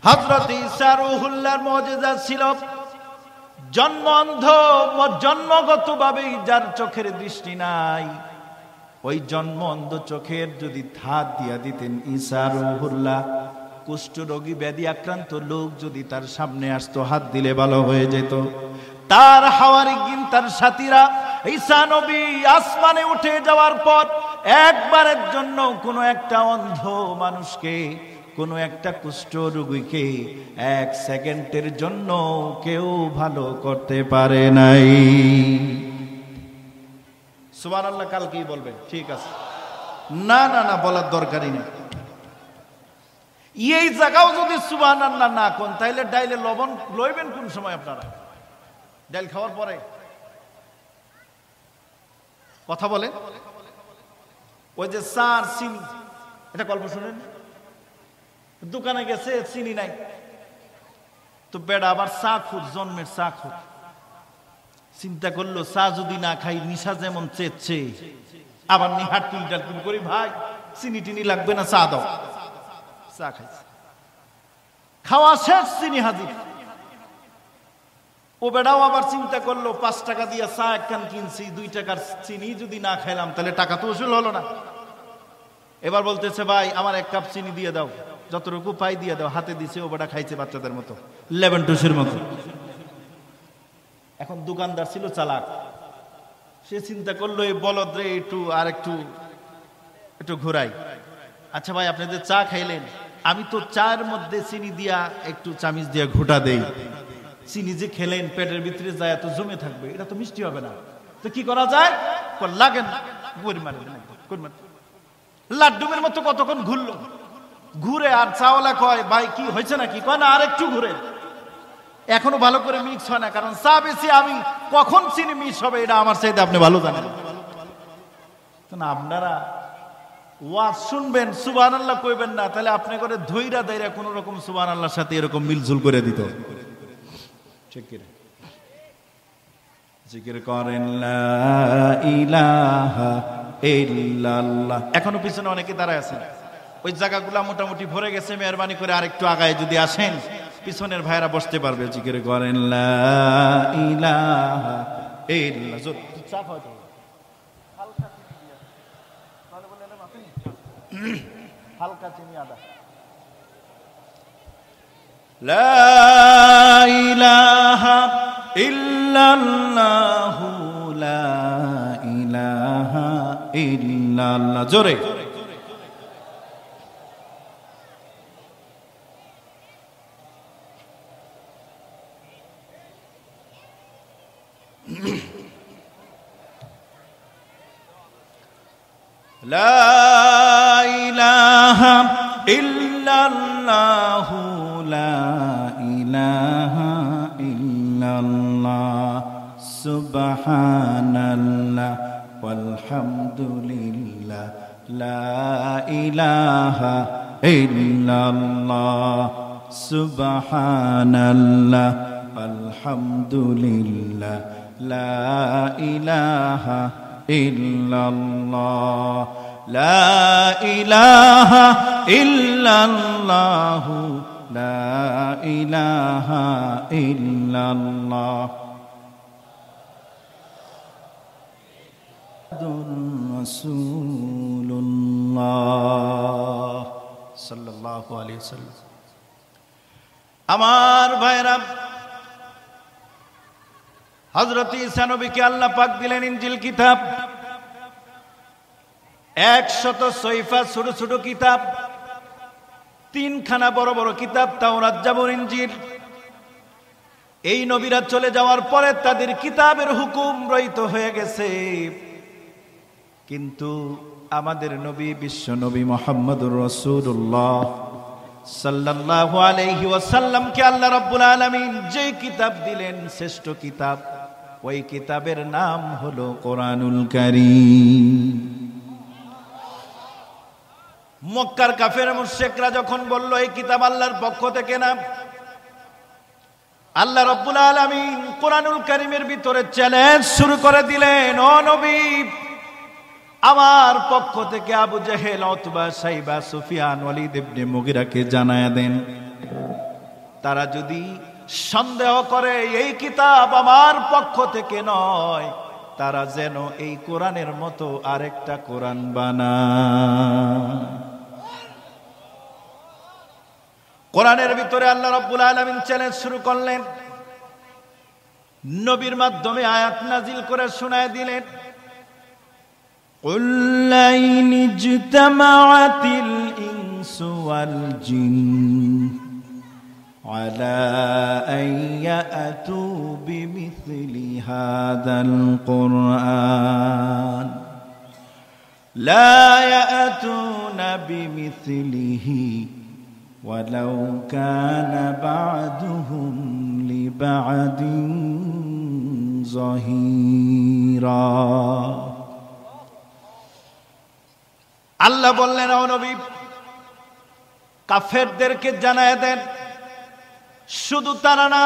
হযরত ঈসা রূহুল্লাহর মুজিজা ছিল জন্ম অন্ধ, জন্মগতভাবেই যার চোখের দৃষ্টি নাই, ওই জন্ম অন্ধ চোখের যদি হাত দিয়া দিতেন ঈসা রূহুল্লাহ, কুষ্ঠরোগী ব্যাধি আক্রান্ত লোক যদি তার সামনে আসতো হাত দিলে ভালো হয়ে যেত। তার হাওয়ারিগিন, তার সাথীরা ঈসা নবী আসমানে উঠে যাওয়ার পর একবারের জন্য কোনো একটা অন্ধ মানুষকে, কোনো একটা কুষ্ঠরোগীকে এক সেকেন্ডের জন্য কেউ ভালো করতে পারে নাই। সুবহানাল্লাহ কাল কি বলবেন? ঠিক আছে, না না না বলার দরকারই নেই। এই জায়গাও যদি সুবহানাল্লাহ না কোন, তাইলে ডাইলে লবণ লইবেন কোন সময়? আপনারা ডাইল খাওয়ার পরে কথা বলেন। ওই যে চার চিনি, এটা গল্প শুনেন, দোকানে গেছে চিনি নাই, তো বেড়া আবার চা খুর, জন্মের চা খুর, চিন্তা করলো চা যদি না খাই নিশা যেমন চেচ্ছে, আবার নিহার টুলটাল করি, ভাই চিনি টিনি লাগবে না, চা দাও। চা খাইছে, খাওয়া শেষ, চিনি হাজির। ও বেড়াও আবার চিন্তা করলো 5 টাকা দিয়ে চা একখান কিনছি, 2 টাকার চিনি যদি না খাইলাম তাহলে টাকা তো উসুল হলো না। এবার বলতেছে ভাই আমার 1 কাপ চিনি দিয়ে দাও, যতটুকু পাই দিয়ে দাও। হাতে দিছে, ও বেড়া খাইছে বাচ্চাদের মতো, লেমন টুসের মতো। এখন দোকানদার ছিল চালাক, সে চিন্তা করলো এই বলদ রে একটু আর একটু ঘোরাই। আচ্ছা ভাই আপনি যে চা খাইলেন, আমি তো চায়ের মধ্যে চিনি দিয়া একটু চামিচ দিয়া ঘোটা দেই, চিনি যে খেলেন পেটের ভিতরে যায় তো জমে থাকবে, এটা তো মিষ্টি হবে না, তো কি করা যায়? লাগেন লাড্ডুমের মতো কতক্ষণ ঘুরলো, ঘুরে আর চাওয়ালা কয় ভাই কি হয়েছে নাকি? কয় না আর একটু ঘুরে, এখনো ভালো করে মিক্স হয় না, কারণ চা বেশি, আমি কখন চিনি মিক্স হবে এটা আমার চাইতে আপনি ভালো জানেন। না আপনারা ওয়াজ শুনবেন, সুবহানাল্লাহ কইবেন না, তাহলে আপনি করে ধইরা দাইরা কোন রকম সুবহানাল্লাহর সাথে এরকম মিলঝুল করে দিত। জিকির করেন লা ইলাহা ইল্লাল্লাহ। এখনো পিছনে অনেকে দাঁড়ায় আছেন, ওই জায়গাগুলো মোটামুটি ভরে গেছে, মেহরবানি করে আরেকটু আগায় যদি আসেন পিছনের ভাইরা বসতে পারবে। জিকির করেন লা ইলাহা ইল্লাল্লাহ। হালকা চিনি আদা। লা ইলাহা ইল্লাল্লাহু লা ইলাহা ইল্লাল্লাহ। জোরে লা ইলাহা ইল্লাল্লাহু লা ইলাহা ইল্লাল্লাহ সুবহানাল্লাহ ওয়ালহামদুলিল্লাহ লা ইলাহা ইল্লাল্লাহ সুবহানাল্লাহ আলহামদুলিল্লাহ লা ইলাহা ইল্লাল্লাহ লা ইলাহা ইল্লাল্লাহু লা ইলাহা ইল্লাল্লাহ রাসূলুল্লাহ সাল্লাল্লাহু আলাইহি ওয়াসাল্লাম। আমার ভাইরা, হযরত ঈসা নবীকে আল্লাহ পাক দিলেন ইনজিল কিতাব, 100 সহিফা ছোট ছোট কিতাব, 3খানা বড় বড় কিতাব তাওরাত জাবুর ইনজিল। এই নবীরা চলে যাওয়ার পরে তাদের কিতাবের হুকুম রহিত হয়ে গেছে, কিন্তু আমাদের নবী বিশ্ব নবী মুহাম্মদুর রাসূলুল্লাহ সাল্লাল্লাহু আলাইহি ওয়াসাল্লামকে আল্লাহ রাব্বুল আলামিন যে কিতাব দিলেন শ্রেষ্ঠ কিতাব, ওই কিতাবের নাম হলো কোরআনুল কারীম। মক্কার কাফের মুশরিকরা যখন বলল এই কিতাব আল্লাহর পক্ষ থেকে না, আল্লাহ রাব্বুল আলামিন কোরআনুল কারীমের ভিতরে চ্যালেঞ্জ শুরু করে দিলেন, ও নবী আমার পক্ষ থেকে আবু জেহেল, উতবা, সাইবা, সুফিয়ান, ওয়ালিদ ইবনে মুগিরাকে জানায়া দেন, তারা যদি সন্দেহ করে এই কিতাব আমার পক্ষ থেকে নয়, তারা যেন এই কোরআনের মতো আরেকটা কোরআন বানায়। কোরআনের ভিতরে আল্লাহ রাব্বুল আলামিন চ্যালেঞ্জ শুরু করলেন, নবীর মাধ্যমে আয়াত নাজিল করে শোনায় দিলেন, قُلْ لَئِنِ اجْتَمَعَتِ الْإِنسُ وَالْجِنُّ عَلَى أَن يَأْتُوا بِمِثْلِ هَذَا الْقُرْآنِ لَا يَأْتُونَ بِمِثْلِهِ وَلَوْ كَانَ بَعْضُهُمْ لِبَعْضٍ ظَهِيرًا। আল্লাহ বললেন, ও নবী কাফেরদেরকে জানায় দেন, শুধু তারা না,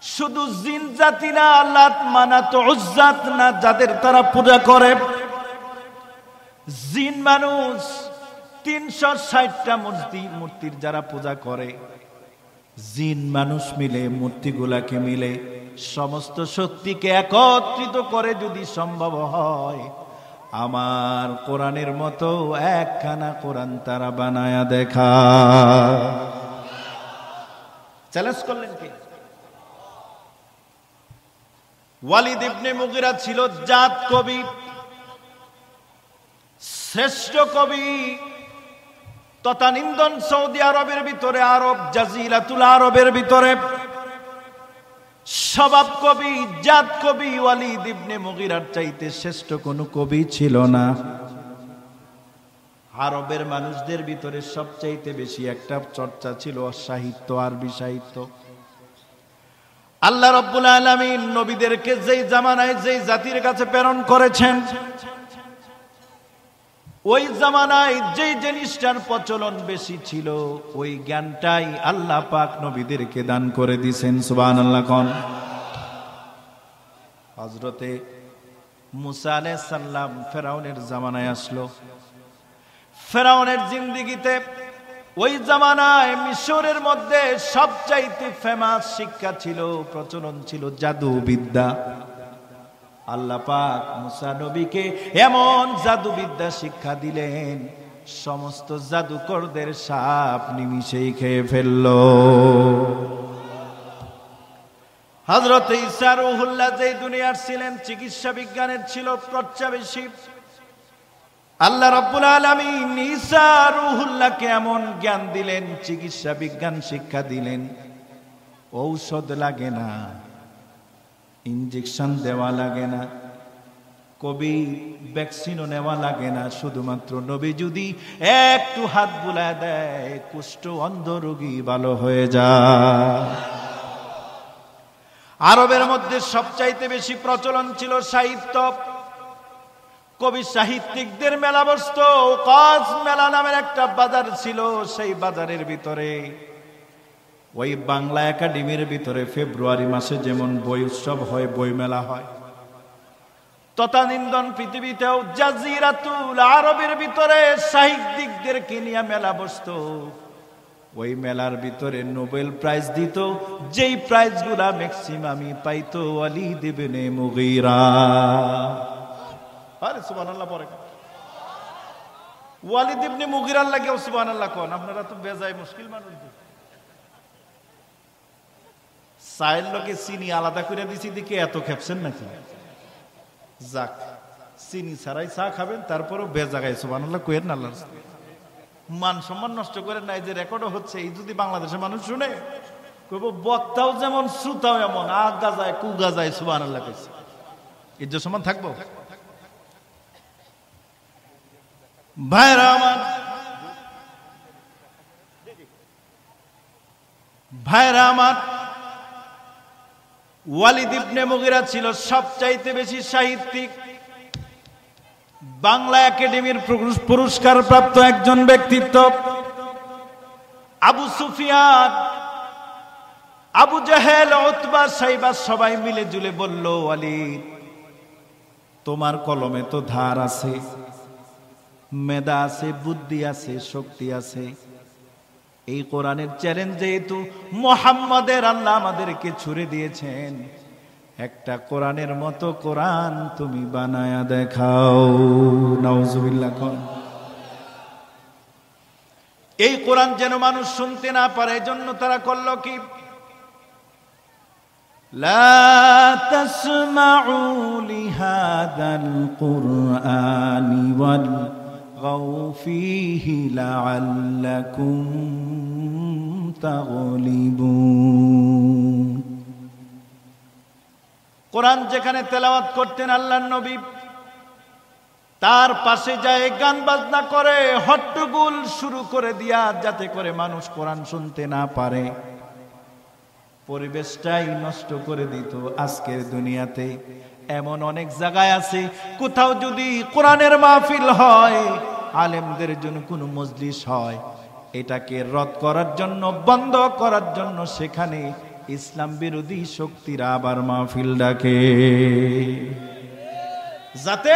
শুধু জিন জাতি না, লাত, মানাত, উজ্জাত না, যাদের তারা পূজা করে, জিন মানুষ 360টা মূর্তির যারা পূজা করে, জিন মানুষ মিলে মূর্তিগুলাকে মিলে সমস্ত শক্তিকে একত্রিত করে যদি সম্ভব হয়, আমার কোরআনের মতো একখানা কোরআন তারা বানায়া দেখা। চ্যালেঞ্জ করলেন কে? ওয়ালিদ ইবনে মুগিরা ছিল জাত কবি, শ্রেষ্ঠ কবি তথানিন্দন সৌদি আরবের ভিতরে, আরব জাজিরাতুল আরবের ভিতরে স্বভাব কবি, জাত কবি ওয়ালিদ ইবনে মুগিরার চাইতে শ্রেষ্ঠ কোনো কবি ছিল না। আরবের মানুষদের ভিতরে সবচাইতে বেশি একটা চর্চা ছিল সাহিত্য, আরবি সাহিত্য। আল্লাহ রাব্বুল আলামিন নবীদেরকে যেই জামানায় যেই জাতির কাছে প্রেরণ করেছেন, ওই জামানায় যেই জিনিসটার প্রচলন বেশি ছিল, ওই জ্ঞানটাই আল্লাহ পাক নবীদেরকে দান করে দিয়েছেন। সুবহানাল্লাহ কোন। হযরতে মুসা আলাইহিস সালাম ফেরাউনের জামানায় আসলো। ফেরাউনের জিন্দেগিতে ওই জামানায় মিশরের মধ্যে সবচাইতে ফেমাস শিক্ষা ছিল, প্রচলন ছিল জাদু বিদ্যা। আল্লাহ পাক মুসা নবীকে এমন জাদু বিদ্যা শিক্ষা দিলেন, সমস্ত জাদুকরদের সাপ নিমিষেই খেয়ে ফেলল। হযরত ঈসা রূহুল্লাহ যে দুনিয়ার ছিলেন, চিকিৎসা বিজ্ঞানের ছিল চর্চা বেশি। আল্লাহ রাব্বুল আলামিন ঈসা রূহুল্লাহকে এমন জ্ঞান দিলেন, চিকিৎসা বিজ্ঞান শিক্ষা দিলেন, ঔষধ লাগে না, ইনজেকশন দেওয়া লাগে না, কোভিড ভ্যাকসিনও নেওয়া লাগে না, শুধুমাত্র নবী যদি একটু হাত বুলায় দেয়, কুষ্ঠ অন্ধ রোগী ভালো হয়ে যায়। আরবের মধ্যে সবচাইতে বেশি প্রচলন ছিল সাহিত্য। কবি সাহিত্যিকদের মেলা বসত, কাজ মেলা নামের একটা বাজার ছিল। সেই বাজারের ভিতরে ওই বাংলা একাডেমির ভিতরে ফেব্রুয়ারি মাসে যেমন বই উৎসব হয়, বই মেলা হয়, তথানিন্দন পৃথিবীতেও জাজিরাতুল আরবের ভিতরে সাহিত্যিকদেরকে নিয়ে মেলা বসত। ওই মেলার ভিতরে নোবেল প্রাইজ দিত, যেই প্রাইজগুলা ম্যাক্সিমামই পাইতো ওয়ালিদ ইবনে মুগীরা। আরে সুবহানাল্লাহ পড়ে, ওয়ালিদ ইবনে মুগীরার লাগে সুবহানাল্লাহ কোন। আপনারা তো বেজায় মুশকিল মানুষ। চায়ের লোকে চিনি আলাদা করে দিছি দিকে এত খেপছেন নাকি? যাক, চিনি ছাড়াই চা খাবেন, তারপরও বেজাগায় সুবহানাল্লাহ কইেন না। আল্লাহর মান সম্মান নষ্ট করে নাই, যে রেকর্ডও হচ্ছে, এই যদি বাংলাদেশের মানুষ শুনে কইব বক্তাও যেমন শ্রোতাও এমন, আগা যায় কুগা যায়, সুবহানাল্লাহ কইছে। ইজ্জত সম্মান থাকবো? ভাইরা আমার, ভাইরা আমার, ওয়ালিদ ইবনে মুগিরা ছিল সবচাইতে বেশি সাহিত্যিক, বাংলা একাডেমির পুরস্কার প্রাপ্ত একজন ব্যক্তিত্ব। আবু সুফিয়ান, আবু জাহেল, উতবা, সাইবা সবাই মিলে জুলে বলল, ওয়ালিদ তোমার কলমে তো ধার আছে, মেধা আছে, বুদ্ধি আছে, শক্তি আছে। এই কোরআনের চ্যালেঞ্জ যেহেতু মুহাম্মাদের আল্লাহ আমাদেরকে ছুড়ে দিয়েছেন, একটা কোরআনের মতো কোরআন তুমি বানায়া দেখাও। নাউজুবিল্লাহ। এই কোরআন যেন মানুষ শুনতে না পারে, এজন্য তারা করল কি, লা তাসমাউ লিহাদাল কুরআনি ওয়ালগাউ ফীহি লাআল্লাকুম তাগলিবুন। কোরআন যেখানে তেলাওয়াত করতেন আল্লাহর নবী, তার পাশে যায় গান বাজনা করে হট্টগোল শুরু করে দিয়া, যাতে করে মানুষ কোরআন শুনতে না পারে, পরিবেশটাই নষ্ট করে দিত। আজকের দুনিয়াতে এমন অনেক জায়গায় আছে, কোথাও যদি কোরআনের মাহফিল হয়, আলেমদের জন্য কোনো মজলিস হয়, এটাকে রদ করার জন্য, বন্ধ করার জন্য সেখানে ইসলাম বিরোধী শক্তিরা আবার মাহফিল ডাকে, যাতে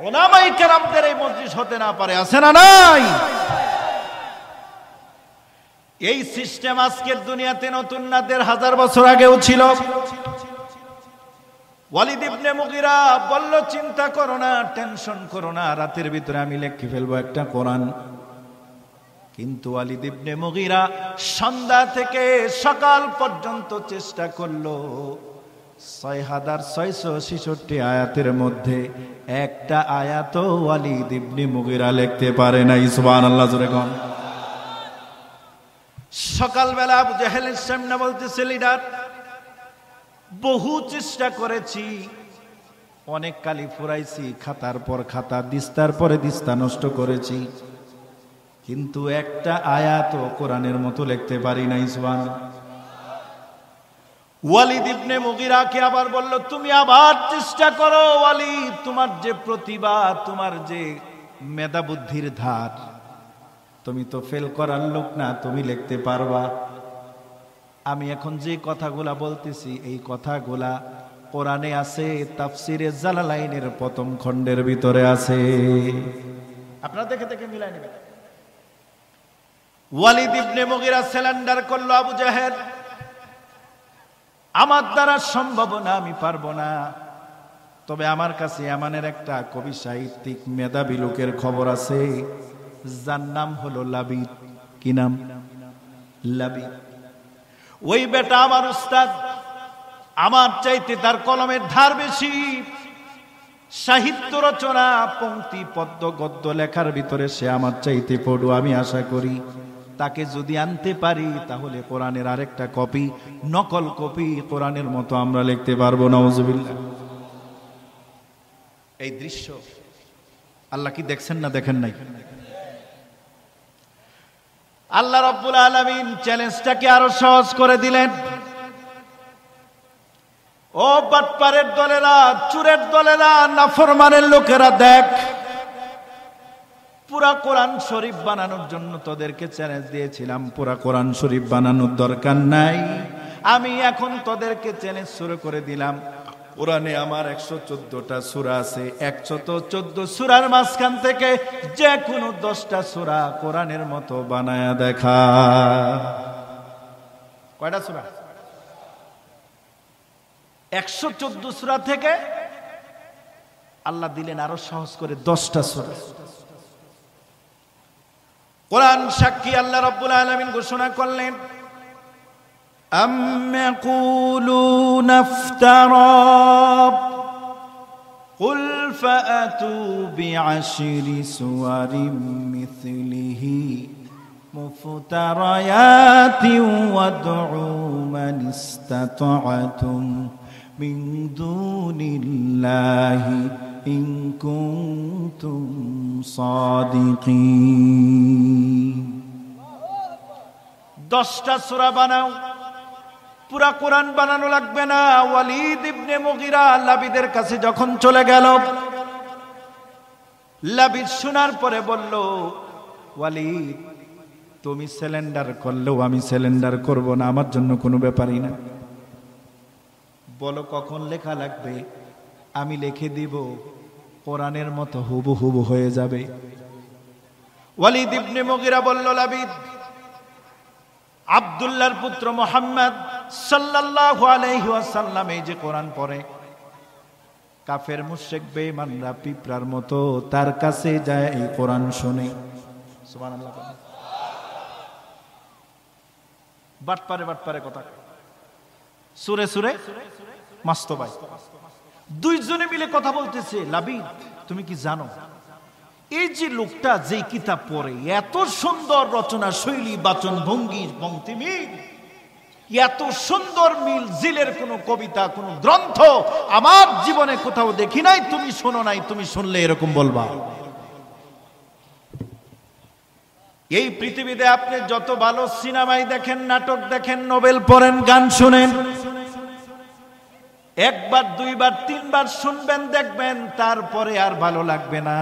উলামায়ে কেরামদের এই মজলিস হতে না পারে। আছে না নাই? এই সিস্টেম আজকের দুনিয়াতে নতুন না, ১৫০০ বছর আগেও ছিল। ওয়ালিদ ইবনে মুগিরা বলল, চিন্তা করো না, টেনশন করো না, রাতের ভিতরে আমি লিখে ফেলবো একটা কোরআন। কিন্তু ওয়ালিদ ইবনে মুগিরা সন্ধ্যা থেকে সকাল পর্যন্ত চেষ্টা করলো, ৬৬৬৬ আয়াতের মধ্যে একটা আয়াতও ওয়ালিদ ইবনে মুগিরা লিখতে পারে নাই। সুবহানাল্লাহ জোরে কোন। সকালবেলা আবু জাহেলের সামনে বলতেছে, লিডার বহু চেষ্টা করেছি, অনেক কালি ফুরাইছি, খাতার পর খাতা, দিস্তার পরে দিস্তা নষ্ট করেছি, কিন্তু একটা আয়াতও কোরআনের মতো লিখতে পারি নাই। সুবহানাল্লাহ। ওয়ালিদ ইবনে মুগিরাকে আবার বলল, তুমি আবার চেষ্টা করো ওয়ালিদ, তোমার যে প্রতিভা, তোমার যে মেধা বুদ্ধির ধার, তুমি তো ফেল করার লোক না, তুমি লিখতে পারবা। আমি এখন যে কথাগুলা বলতেছি, এই কথাগুলা কোরআনে আছে, তাফসিরে জালালাইনের প্রথম খণ্ডের ভিতরে আছে, আপনারা দেখে দেখে মিলাই নেবেন। ওয়ালিদ ইবনে মুগিরা স্যালেন্ডার করলো, আবু জাহেল আমার দ্বারা সম্ভব না, আমি পারবো না। তবে আমার কাছে এমনের একটা কবি সাহিত্যিক মেধাবী লোকের খবর আছে, যার নাম হলো লাবিদ। কি নাম? লাবিদ। ওই বেটা আমার উস্তাদ, আমার চাইতে তার কলমের ধার বেশি, সাহিত্য রচনা, পংক্তি, পদ্য, গদ্য লেখার ভিতরে সে আমার চাইতে পড়ু। আমি আশা করি তাকে যদি আনতে পারি, তাহলে কোরআনের আরেকটা কপি, নকল কপি কোরআনের মতো আমরা লিখতে পারবো। নাউজুবিল্লাহ। এই দৃশ্য আল্লাহ কি দেখছেন না দেখেন নাই? আল্লাহ রাব্বুল আলামিন চ্যালেঞ্জটাকে আরো সহজ করে দিলেন। ও বাটপারের দলেরা, চুরের দলেরা, নাফরমানের লোকেরা, দেখ, পুরা কোরআন শরীফ বানানোর জন্য তোদেরকে চ্যালেঞ্জ দিয়েছিলাম, পুরা কোরআন শরীফ বানানোর দরকার নাই। আমি এখন তোদেরকে চ্যালেঞ্জ শুরু করে দিলাম। কোরআনে আমার ১১৪টা সূরা আছে, ১১৪ সূরার মাঝখান থেকে যে কোনো 10টা সূরা কোরআনের মতো বানায়া দেখা। কয়টা সূরা? ১১৪ সূরা থেকে আল্লাহ দিলেন আরো সহজ করে 10টা সূরা। কোরআন সাক্ষী, আল্লাহ রাব্বুল আলামিন ঘোষণা করলেন, আম ইয়াকুলুনা ইফতারা কুল ফাআতু বিআশরি সুওয়ারিম মিথলিহি মুফতারায়াতিন ওয়াদউ মান ইসতাতা'তুম মিন দুনিল্লাহি ইন কুনতুম সাদিকিন। 10টা সূরা বানাও, পুরা কোরআন বানানো লাগবে না। ওয়ালিদ ইবনে মুগীরা লাবিদের কাছে যখন চলে গেল, লাবিদ শোনার পরে বলল, ওয়ালিদ তুমি সিলিন্ডার করলেও আমি সিলিন্ডার করব না, আমার জন্য কোনো ব্যাপারই না। বলো কখন লেখা লাগবে, আমি লিখে দিব, কোরআনের মতো হুবহু হয়ে যাবে। ওয়ালিদ ইবনে মুগীরা বলল, লাবিদ, আব্দুল্লাহর পুত্র মুহাম্মদ সাল্লাল্লাহু আলাইহি ওয়াসাল্লাম এই যে কোরআন পড়ে, কাফের মুশরিক বেঈমানরা পিঁপড়ার মতো তার কাছে যায় এই কোরআন শুনে। সুবহানাল্লাহ। বাটপারে কথা, সুরে সুরে মাস্ত ভাই দুইজনে মিলে কথা বলতেছে। লাবিদ তুমি কি জানো, এই যে লোকটা যে কিতাব পড়ে, এত সুন্দর রচনা শৈলী, বাচন ভঙ্গি, পংক্তিমিল, এত সুন্দর মিল জিলের কোন কবিতা, কোন গ্রন্থ আমার জীবনে কোথাও দেখি নাই। তুমি শোনো নাই, তুমি শুনলে এরকম বলবা। এই পৃথিবীতে আপনি যত ভালো সিনেমাই দেখেন, নাটক দেখেন, নোবেল পড়েন, গান শুনেন, একবার দুইবার তিনবার শুনবেন, দেখবেন তারপরে আর ভালো লাগবে না।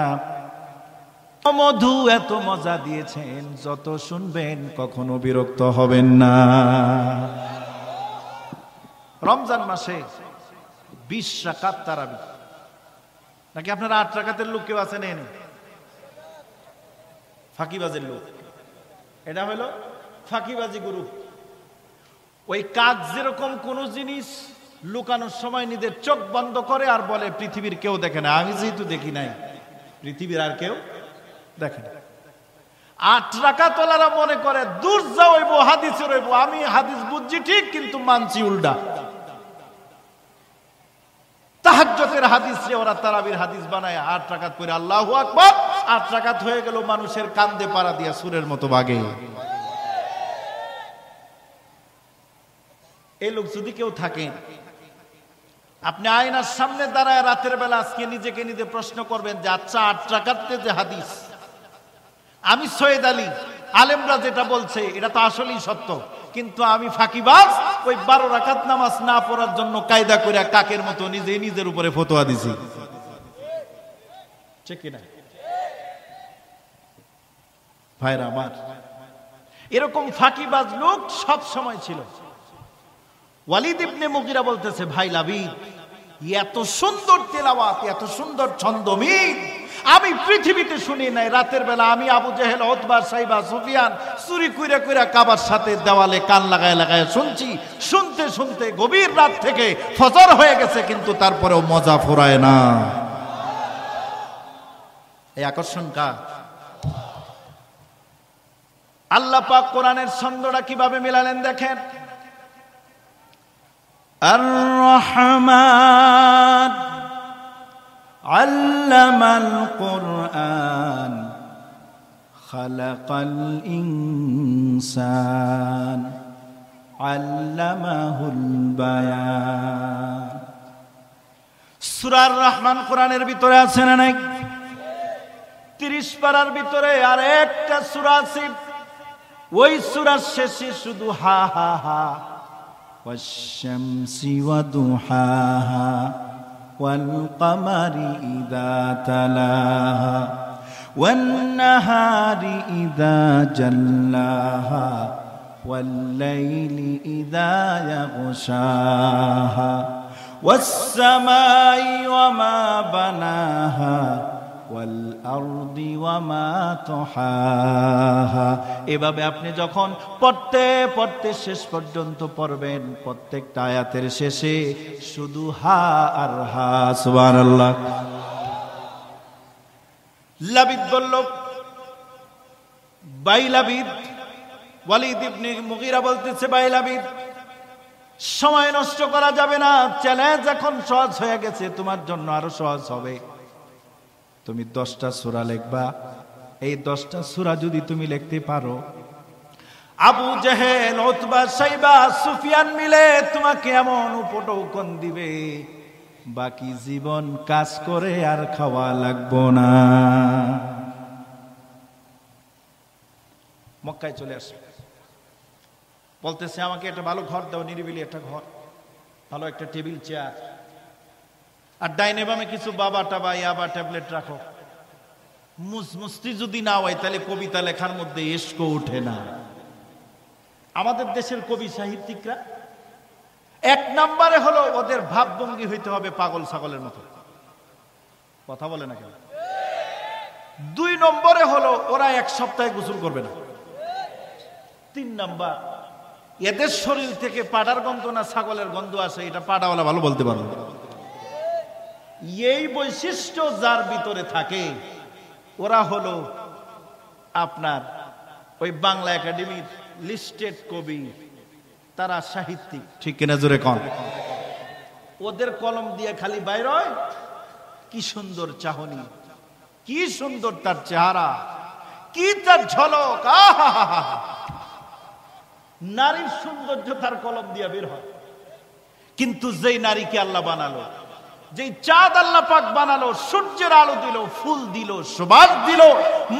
মধু এত মজা দিয়েছেন, যত শুনবেন কখনো বিরক্ত হবেন না। রমজান মাসে 20 রাকাত তারাবি, নাকি আপনারা 8 রাকাতের লোক কেউ আছেন? এনে ফাঁকিবাজের লোক, এটা হলো ফাঁকিবাজি গ্রুপ। ওই কাজ যেরকম কোন জিনিস লুকানোর সময় নিজের চোখ বন্ধ করে আর বলে পৃথিবীর কেউ দেখে না, আমি যেহেতু দেখি নাই পৃথিবীর আর কেউ দেখেন। 8 রাকাতওয়ালারা মনে করে দূর যা হইব, হাদিসে রইব, আমি হাদিস বুঝছি ঠিক কিন্তু মানছি উল্টা। তাহাজ্জুদের হাদিস রে ওরা তারাবির হাদিস বানায়, 8 রাকাত পড়ে আল্লাহু আকবার, 8 রাকাত হয়ে গেল মানুষের কান্দে পাড়া দিয়া সুরের মতো বাগে। এই লোক যদি কেউ থাকেন, আপনি আয়নার সামনে দাঁড়ায় রাতের বেলা আজকে নিজেকে নিজে প্রশ্ন করবেন যে আচ্ছা 8 রাকাতে যে হাদিস, আমি সৈয়দ আলী, আলেমরা যেটা বলছে এটা তো আসলেই সত্য, কিন্তু আমি ফাঁকিবাজ ওই 12 রাকাত নামাজ না পড়ার জন্য কায়দা করে কাকের মতো নিজে নিজের উপরে ফতোয়া দিছি। ঠিক কিনা ভাইরা আমার? এরকম ফাঁকিবাজ লোক সব সময় ছিল। ওয়ালিদ ইবনে মুগীরা বলতেছে, ভাই লাবিদ, এত সুন্দর তেলাওয়াত, এত সুন্দর ছন্দমিল আমি পৃথিবীতে শুনি নাই। রাতের বেলা আমি আবু জেহেল, উতবা, সাইবা, সুফিয়ান চুরি কইরা কইরা কাবার সাথে দেওয়ালে কান লাগায় লাগায় শুনছি। শুনতে শুনতে গভীর রাত থেকে ফজর হয়ে গেছে, কিন্তু তারপরেও মজা ফুরায় না। এই আকর্ষণ কার? আল্লাহ পাক কোরআনের ছন্দটা কিভাবে মিলালেন দেখেন। আর-রহমান আল্লামাল কুরআন খালাকাল ইনসান আল্লামাহুল বায়ান। সূরা আর-রহমান কোরআনের ভিতরে আছে না নাই? 30 পারার ভিতরে আর একটা সূরা আছে, ওই সূরার শেষে শুধু হা হা হা, ওয়াশ-শামসি ওয়া দুহাহা ওয়াল কমারি ইযা তালাহা ওয়ান নাহারি ইযা জাল্লাহা ওয়াল লাইলি ইযা ইয়াগশাহা ওয়াস সামাই ওয়া মা বানাহা ওয়াল আরদি ওয়া মা তুহাহা। এভাবে আপনি যখন পড়তে পড়তে শেষ পর্যন্ত পড়বেন, প্রত্যেকটা আয়াতের শেষে শুধু হা আর হা। সুবহানাল্লাহ। লাবিদ বলল, ভাই লাবিদ, ওয়ালিদ ইবনে মুগীরা বলতেছে, ভাই লাবিদ, সময় নষ্ট করা যাবে না। চ্যালেঞ্জ এখন সহজ হয়ে গেছে, তোমার জন্য আরো সহজ হবে। তুমি 10টা সূরা লিখবা। এই 10টা সূরা যদি তুমি লিখতে পারো, আবু জেহেল, উতবা, সাইবা, সুফিয়ান মিলে তোমাকে এমন উপঢৌকন দিবে, বাকি জীবন কাজ করে আর খাওয়া লাগবো না। মক্কায় চলে আসে, বলতেছে আমাকে একটা ভালো ঘর দাও, নিরিবিলি একটা ঘর, ভালো একটা টেবিল চেয়ার, আর ডাইনে বামে কিছু বাবা টাবা ইয়াবা ট্যাবলেট রাখো। মুস্তি যদি না হয় তাহলে কবিতা লেখার মধ্যে ইশক ওঠে না। আমাদের দেশের কবি সাহিত্যিকরা এক নম্বরে হলো ওদের ভাবভঙ্গি হইতে হবে পাগল ছাগলের মতো, কথা বলে না কেন। 2 নম্বরে হলো ওরা 1 সপ্তাহে গোসল করবে না। 3 নাম্বার, এদের শরীর থেকে পাড়ার গন্ধ না ছাগলের গন্ধ আসে, এটা পাড়াওয়ালা ভালো বলতে পারবে। এই বৈশিষ্ট্য যার ভিতরে থাকে ওরা হলো আপনার ওই বাংলা একাডেমির লিস্টেড কবি, তারা সাহিত্যিক, ঠিক কিনা জোরে কন। ওদের কলম দিয়ে খালি বাইর হয় কি সুন্দর চাহনি, কি সুন্দর তার চেহারা, কি তার ঝলক, আহা! নারীর সৌন্দর্য তার কলম দিয়ে বের হয়। কিন্তু যেই নারীকে আল্লাহ বানালো, যেই চাঁদ আল্লাহ পাক বানালো, সূর্যের আলো দিল, ফুল দিল, সুবাস দিল,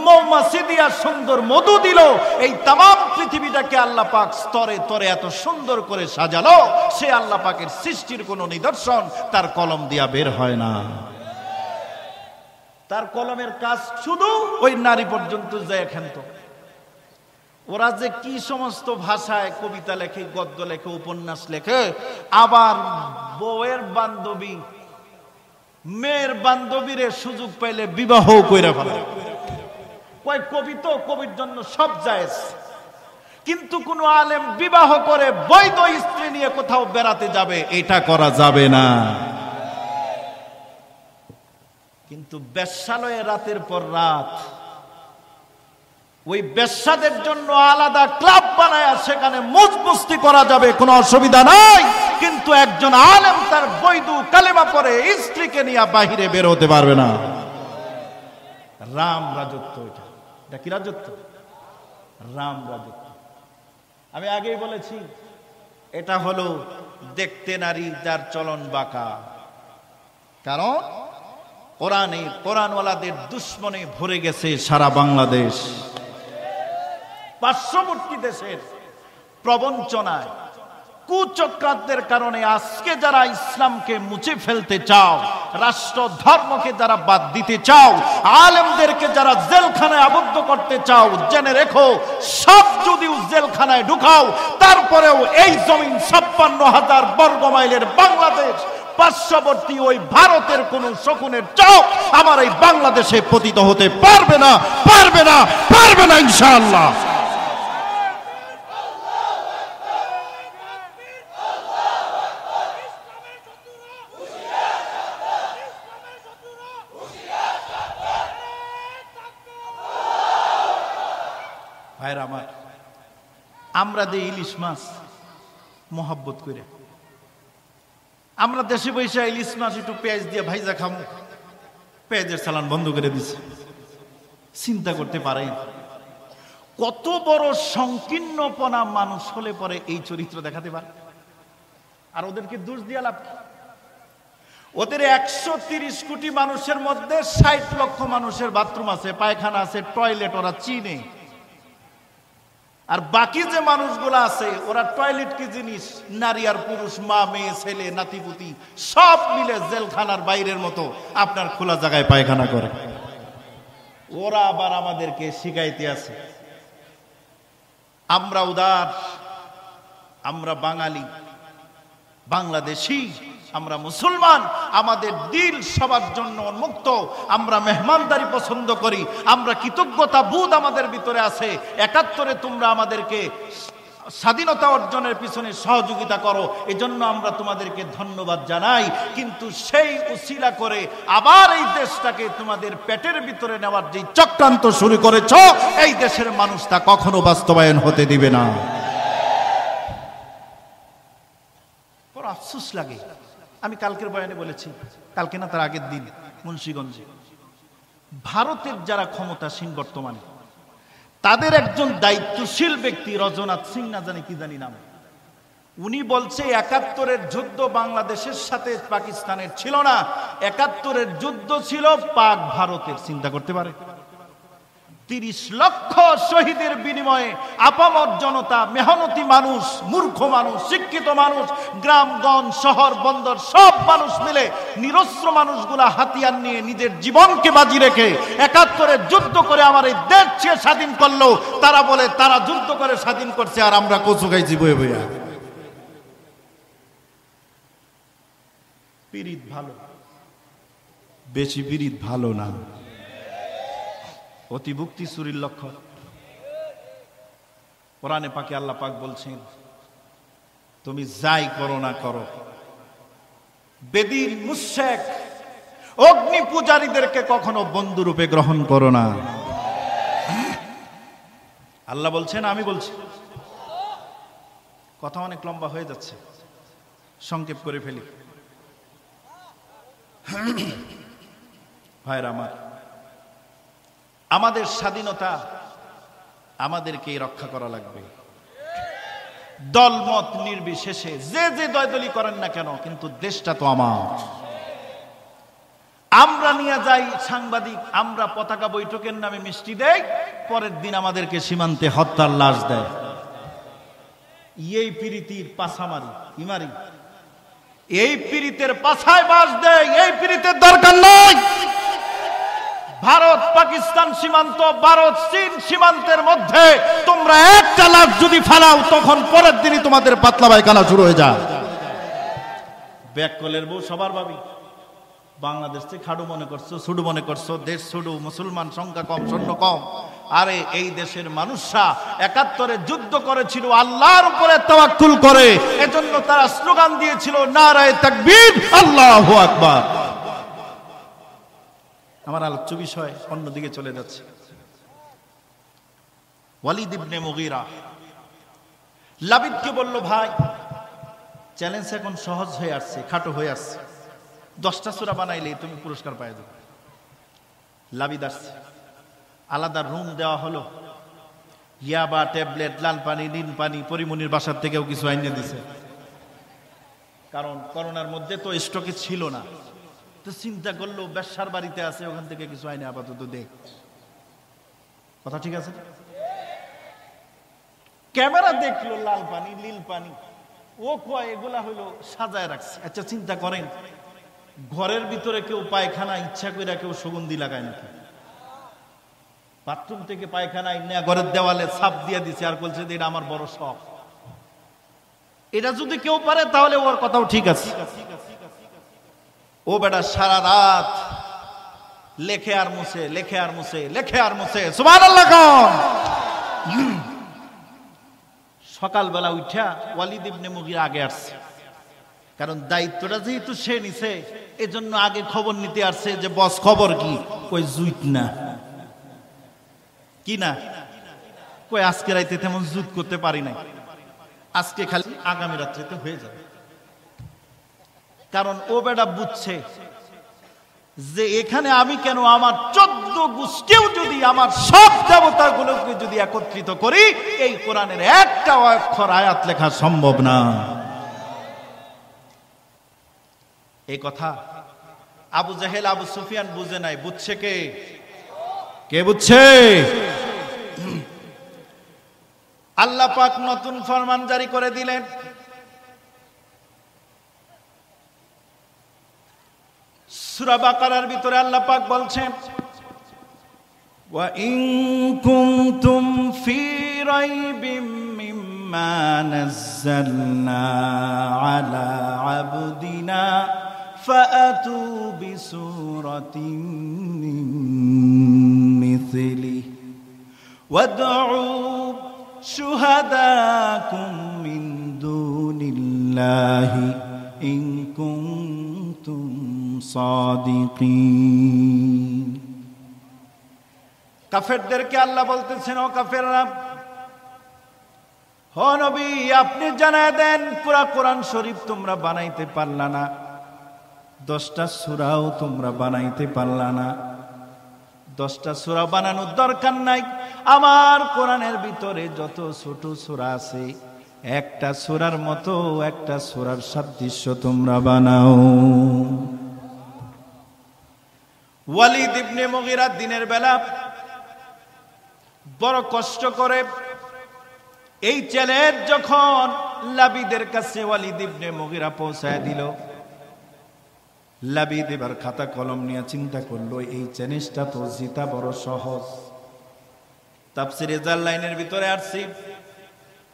মৌমাছি দিয়া সুন্দর মধু দিল, এই তামাম পৃথিবীটাকে আল্লাহ পাক স্তরে তরে এত সুন্দর করে সাজালো, সে আল্লাহ পাকের সৃষ্টির কোন নিদর্শন তার কলম দিয়া বের হয় না। তার কলমের কাজ শুধু ওই নারী পর্যন্ত যায় ক্ষান্ত। ওরা যে কি সমস্ত ভাষায় কবিতা লেখে, গদ্য লেখে, উপন্যাস লেখে, আবার বউয়ের বান্ধবী, মেয়ের বান্ধবীরে সুযোগ পাইলে বিবাহ কইরা ফেলে। কয় কবি তো, কবির জন্য সব জায়েজ, কিন্তু কোন আলেম বিবাহ করে বৈধ স্ত্রী নিয়ে কোথাও বেড়াতে যাবে, এটা করা যাবে না। কিন্তু বেশ্যালয়ে রাতের পর রাত ওই বেশ্যাদের জন্য আলাদা ক্লাব বানায় সেখানে মজমস্তি করা যাবে, কোনো অসুবিধা নাই। কিন্তু একজন আলেম তার বৈধ কালেমা পড়ে স্ত্রীকে নিয়ে বাহিরে বের হতে পারবে না। রাম রাজত্ব, এটা কি রাজত্ব? রাম রাজত্ব। আমি আগেই বলেছি এটা হলো দেখতে নারী, যার চলন বাঁকা। কারণ কোরআনওয়ালাদের দুশ্মনে ভরে গেছে সারা বাংলাদেশ। পার্শ্ববর্তী দেশের প্রবঞ্চনায়, কুচক্রান্তের কারণে আজকে যারা ইসলামকে মুছে ফেলতে চাও, রাষ্ট্র ধর্মকে যারা বাদ দিতে চাও, আলেমদেরকে যারা জেলখানায় আবদ্ধ করতে চাও, জেনে রেখো সব যদি জেলখানায় ঢুকাও, তারপরেও এই জমিন 56,000 বর্গ মাইলের বাংলাদেশ, পার্শ্ববর্তী ওই ভারতের কোন শকুনের চোখ আমার এই বাংলাদেশে পতিত হতে পারবে না, পারবে না, পারবে না ইনশাআল্লাহ। ভাইরা আমার, আমরা যে ইলিশ মাছ মোহাব্বত করে, আমরা দেশে বসে ইলিশ মাছ একটু পেঁয়াজ দিয়ে ভাইজা খামো, পেঁয়াজের চালান বন্ধ করে দিছে। চিন্তা করতে পারেন কত বড় সংকীর্ণপনা মানুষ হলে পরে এই চরিত্র দেখাতে পারে। আর ওদেরকে দোষ দিয়া লাভ কি? ওদের 130 কোটি মানুষের মধ্যে 60 লক্ষ মানুষের বাথরুম আছে, পায়খানা আছে, টয়লেট ওরা চিনে। আর বাকি যে মানুষগুলো আছে ওরা টয়লেট কি জিনিস, নারী আর পুরুষ, মা মেয়ে ছেলে নাতিপুতি সব মিলে জেলখানার বাইরের মতো আপনার খোলা জায়গায় পায়খানা করে। ওরা আবার আমাদেরকে শিখাইতে আছে আমরা উদার, আমরা বাঙালি, বাংলাদেশি, আমরা মুসলমান, আমাদের দিল সবার জন্য উন্মুক্ত, আমরা মেহমানদারি পছন্দ করি, আমরা কৃতজ্ঞতা বোধ আমাদের ভিতরে আছে। 71-এ তোমরা আমাদেরকে স্বাধীনতা অর্জনের পিছনে সহযোগিতা করো, এজন্য আমরা তোমাদেরকে ধন্যবাদ জানাই। কিন্তু সেই উসিলা করে আবার এই দেশটাকে তোমাদের পেটের ভিতরে নেওয়ার যে চক্রান্ত শুরু করেছ, এই দেশের মানুষ তা কখনো বাস্তবায়ন হতে দিবে না। বড় আফসোস লাগে। আমি কালকের বয়ানে বলেছি, কালকে না তার আগের দিন, মুন্সিগঞ্জে ভারতের যারা ক্ষমতাসীন বর্তমানে, তাদের একজন দায়িত্বশীল ব্যক্তি রজনাথ সিং না জানি কি জানি নাম, উনি বলছে ৭১-এর যুদ্ধ বাংলাদেশের সাথে পাকিস্তানের ছিল না, ৭১-এর যুদ্ধ ছিল পাক ভারতের। চিন্তা করতে পারে? ৩০ লক্ষ শহীদের বিনিময়ে আপামর জনতা, মেহনতি মানুষ, মূর্খ মানুষ, শিক্ষিত মানুষ, গ্রামগঞ্জ, শহর বন্দর সব মানুষ মিলে নিরস্ত্র মানুষগুলা হাতিয়ার নিয়ে নিজের জীবনকে বাজি রেখে ৭১-এর যুদ্ধ করে আমার এই দেশকে স্বাধীন করলো। তারা বলে তারা যুদ্ধ করে স্বাধীন করছে আর আমরা কচু খাইছি বয়ে বইয়া। পীড়িত ভালো, বেশি পীড়িত ভালো না, অতিভুক্তি চুরির লক্ষণ। কোরআনে পাকে আল্লাহ পাক বলছেন, তুমি যাই করো না করো, বেদিন মুশরিক অগ্নি পূজারীদেরকে কখনো বন্ধুরূপে গ্রহণ করো না। আল্লাহ বলছেন, আমি বলছি। কথা অনেক লম্বা হয়ে যাচ্ছে, সংক্ষেপ করে ফেলি। ভাইরা আমার, আমাদের স্বাধীনতা আমাদেরকে রক্ষা করা লাগবে, দলমত নির্বিশেষে যে যে দলই করেন না কেন, কিন্তু দেশটা তো আমার। আমরা নিয়ে যাই সাংবাদিক, আমরা পতাকা বৈঠকের নামে মিষ্টি দেই, পরের দিন আমাদেরকে সীমান্তে হত্যার লাশ দেয়। এই প্রীতির পাছামারি ইমারি, এই প্রীতের পাছায় বাস দেয়, এই প্রীতের দরকার নয়। ভারত পাকিস্তান সীমান্ত, ভারত চীন সীমান্তের মধ্যে তোমরা একটা লাশ যদি ফালাও, তখন পরের দিনই তোমাদের পাতলা পায়খানা শুরু হয়ে যায়। ব্যাককলের বউ সবার ভাবি, বাংলাদেশকে খাড়ু মনে করছো, ছোট মনে করছো, দেশ ছোট, মুসলমান সংখ্যা কম, সৈন্য কম। আরে এই দেশের মানুষরা ৭১-এ যুদ্ধ করেছিল আল্লাহর উপরে তাওয়াক্কুল করে, এজন্য তারা স্লোগান দিয়েছিল নারায়ে তাকবীর, আল্লাহু আকবার। আমার আলোচ্য বিষয় অন্যদিকে চলে যাচ্ছে। ওয়ালিদ ইবনে মুগীরা লাবিদকে বলল, ভাই চ্যালেঞ্জ এখন সহজ হয়ে আসছে, খাটো হয়ে আসছে, 10টা সূরা বানাইলেই তুমি পুরস্কার পাই যাবে। লাবিদ আসছে, আলাদা রুম দেওয়া হলো, ইয়াবা, ট্যাবলেট, লাল পানি, নীল পানি, পরিমনির বাসার থেকেও কিছু আইনে দিছে, কারণ করোনার মধ্যে তো স্টকে ছিল না। তো চিন্তা করলো ব্যবসার বাড়িতে আছে, ওখান থেকে কিছু আইনে আপাতত দেখ। কথা ঠিক আছে? ক্যামেরা দেখলো লাল পানি, নীল পানি, ও কয় এগুলা হলো সাজায় রাখছে। আচ্ছা চিন্তা করেন, ঘরের ভিতরে কেউ পায়খানা ইচ্ছা করে কেউ সুগন্ধি লাগায় নাকি? বাথরুম থেকে পায়খানা না ঘরের দেওয়ালে ছাপ দিয়ে দিছে আর বলছে যে এটা আমার বড় শখ। এটা যদি কেউ পারে তাহলে ওর কথাও ঠিক আছে। ও বেটা সারা রাত লেখে আর মুছে, লেখে আর মুছে, লেখে আর মুছে, সুবহানাল্লাহ। সকালবেলা উঠা ওয়ালিদ ইবনে মুগীরা আগে আসছে, কারণ দায়িত্বটা যেহেতু সে নিছে, এজন্য আগে খবর নিতে আসছে যে বস খবর কি? কই জুইত না, কি না, কই আজকে রাইতে তেমন যুদ্ধ করতে পারি নাই, আজকে খালি আগামী রাত্রিতে হয়ে যাবে। কারণ ও বেটা বুঝছে যে এখানে আমি কেন, আমার 14 গোষ্ঠীও যদি, আমার সব দেবতাগুলোকে যদি একত্রিত করি, এই কোরআনের একটা অক্ষর আয়াত লেখা সম্ভব না। এই কথা আবু জাহেল, আবু সুফিয়ান বুঝে নাই, বুঝছে কে? কে বুঝছে? আল্লাহ পাক নতুন ফরমান জারি করে দিলেন। সূরা বাকারার ভিতরে আল্লাহ পাক বলছেন, ওয়া ইন কুনতুম ফি রাইবিম মিম্মা নাযালনা আলা আবদিনা ফাআতু বিসূরাতিন মিন মিথলিহি ওয়াদউ শুহাদাকুম মিন দুনিল্লাহি ইন কুনতুম সাদিকিন। কাফেরদেরকে আল্লাহ বলতেছেন, ও কাফেররা, ও নবী আপনি জানায় দেন, পুরা কোরআন শরীফ তোমরা বানাইতে পারলা না, 10টা সূরাও তোমরা বানাইতে পারলা না, 10টা সূরা বানানোর দরকার নাই। আমার কোরআনের ভিতরে যত ছোট সূরা আছে একটা সূরার মতো একটা সূরার সাদৃশ্য তোমরা বানাও। ওয়ালিদ ইবনে মুগীরা দিনের বেলা বড় কষ্ট করে এই চ্যালেঞ্জ যখন লাবিদের কাছে ওয়ালিদ ইবনে মুগীরা পৌঁছায় দিল, লাবিদ এবার খাতা কলম নিয়ে চিন্তা করলো এই চ্যালেঞ্জটা তো জিতা বড় সহজ। তাফসীরে জালালাইনের ভিতরে আসছে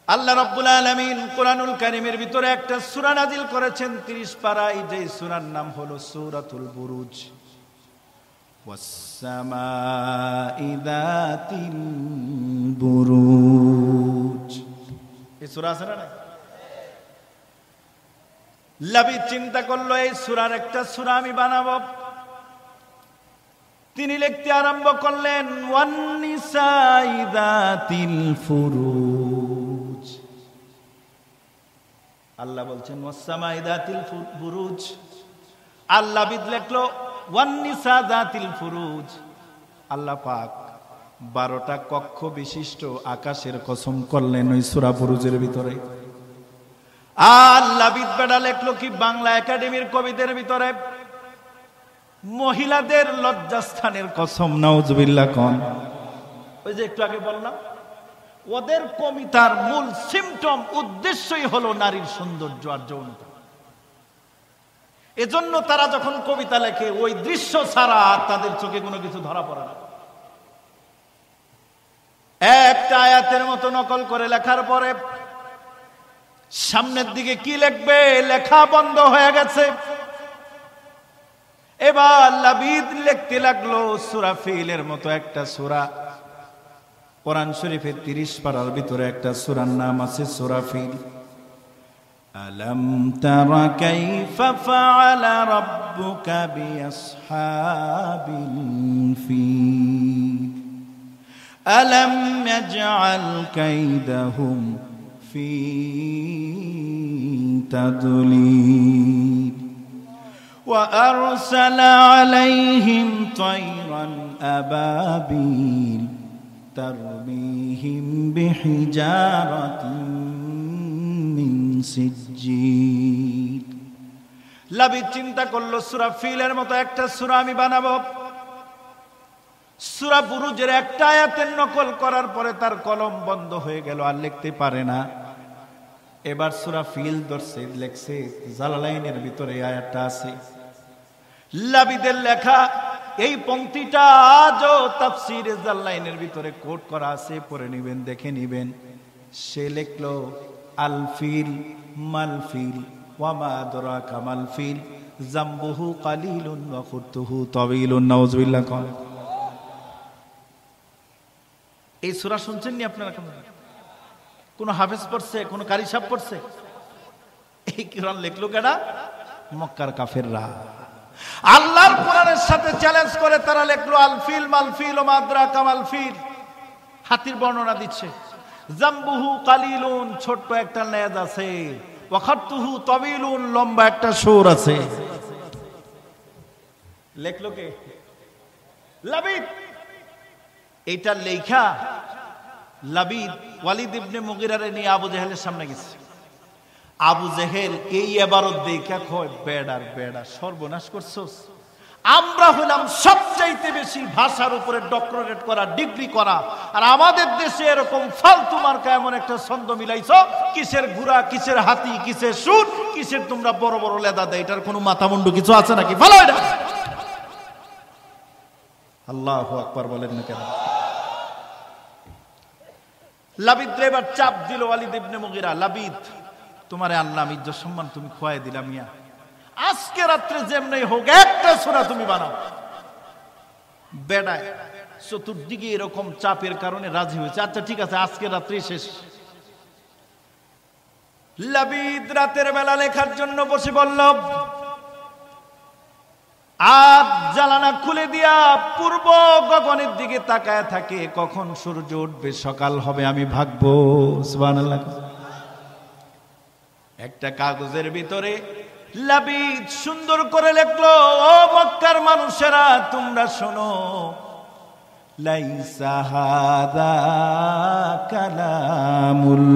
আল্লাহ রাব্বুল আলামিন কোরআনুল কারীমের ভিতরে একটা সূরা নাজিল করেছেন 30 পারায়, যে সূরার নাম হলো সূরাতুল বুরুজ। ওয়াস-সামাই যাতিল বুরুজ, এই সূরা আছে না? লাবিদ চিন্তা করলো এই সূরার একটা সূরা আমি বানাবো। তিনি লিখতে আরম্ভ করলেন ওয়ান-নিসাই যাতিল ফুরুজ। আল্লাহ বলছেন ওয়াস-সামাই যাতিল বুরুজ, আল্লাহ লাবিদ লিখলো ওয়ান-নিসা যাতিল ফুরুজ। আল্লাহ পাক 12টা কক্ষ বিশিষ্ট আকাশের কসম করলেন ওই সূরা বুরুজের ভিতরে। আল্লাহ বিদবেড়া লেখলো কি বাংলা একাডেমির কবিদের ভিতরে মহিলাদের লজ্জাস্থানের কসম, নাউজুবিল্লাহ কোন। ওই যে একটু আগে বললাম ওদের কবিতার মূল সিম্পটম উদ্দেশ্যই হলো নারীর সৌন্দর্য আর যৌনতা। এজন্য তারা যখন কবিতা লেখে ওই দৃশ্য ছাড়া তাদের চোখে কোনো কিছু ধরা পড়ে না। একটা আয়াতের মতো নকল করে লেখার পরে সামনের দিকে কি লিখবে লেখা বন্ধ হয়ে গেছে। এবার লাবিদ লিখতে লাগলো সূরা ফিলের মতো একটা সূরা। কোরআন শরীফের 30 পারার ভিতরে একটা সূরার নাম আছে সূরা ফিল। আলাম তারা কাইফা ফাআলা রাব্বুকা বিআসহাবিল ফিল আলাম ইয়াজআল কাইদাহুম ফি তাদলিল ওয়া আরসালা আলাইহিম তায়রান আবাবিল তারমিহিম বিহিজারাতিন মিন সিজ্জিল। লাবিদ চিন্তা করলো সূরা ফিলের মতো একটা সূরা আমি বানাবো। সূরা বুরুজের একটা আয়াতের নকল করার পরে তার কলম বন্ধ হয়ে গেল, আর লিখতে পারে না। এবার সূরা ফিল ধরছে, লেখছে জালালাইনের ভিতরে আয়াতটা আছে। লাবিদের লেখা এই পংক্তিটা আজও তাফসীরে জালালাইনের ভিতরে কোট করা আছে, পড়ে নিবেন, দেখে নিবেন। সে লিখলো আল ফিল মাল ফিল ওয়া মা আদরাকা মাল ফিল জামবুহু কালিলুন ওয়া খুতুহু তাওয়িলুন। নাউজুবিল্লাহ কোন। এই সূরা শুনছেন নি আপনারা? কোন হাফেজ পড়ছে? কোন কারি সাহেব পড়ছে? এই কোরআন লিখলো কেডা? মক্কার কাফেররা। আল্লাহর কোরআনের সাথে চ্যালেঞ্জ করে তারা লিখলো আল ফিল মাল ফিল ওয়া মা আদরাকা মাল ফিল। হাতির বর্ণনা দিচ্ছে। জামবুহু কালিলুন, ছোট্ট একটা লেজ আছে। ওয়া খাতুহু তাওয়িলুন, লম্বা একটা সুর আছে। লিখলো কে? লাবিদ। এটা লেখা লাবিদ ওয়ালিদ ইবনে মুগীরারে নিয়ে আবু জেহেলের সামনে গেছে। আবু জেহেল এই ইবারত দেখা কয় বেড়ার বেড়া, সর্বনাশ করছস। আমরা হলাম সবচাইতে বেশি ভাষার উপরে ডক্টরেট করা, ডিগ্রি করা, আর আমাদের দেশে এরকম ফালতু মার্কা এমন একটা ছন্দ মিলাইছো। কিসের ঘোড়া, কিসের হাতি, কিসের সুর, কিসের তোমরা বড় বড় লেদা দেয়, এটার কোনো মাথামুন্ডু কিছু আছে নাকি? ভালো এটা। আল্লাহু আকবার বলেন না কেন? লাবিদ এবার চাপ দিল ওয়ালিদ ইবনে মুগীরা, লাবিদ তোমারে আনলাম, ইজ্জত সম্মান তুমি খোয়াই দিলাম, মিয়া আজকে রাত্রে যেমনি হোক একটা সূরা তুমি বানাও। বেড়ায় চতুর্দিকে এরকম চাপের কারণে রাজি হয়েছে। আচ্ছা ঠিক আছে, আজকে রাত্রে শেষ। লাবিদ রাতের বেলা লেখার জন্য বসে বলল, আর জানালা খুলে দিয়া পূর্ব গগনের দিকে তাকায় থাকে, কখন সূর্য উঠবে, সকাল হবে, আমি ভাগবো। সুবহানাল্লাহ। একটা কাগজের ভিতরে লাবিদ সুন্দর করে লিখলো, ও মক্কার মানুষেরা তোমরা শোনো, লাইসা হাযা কালামুল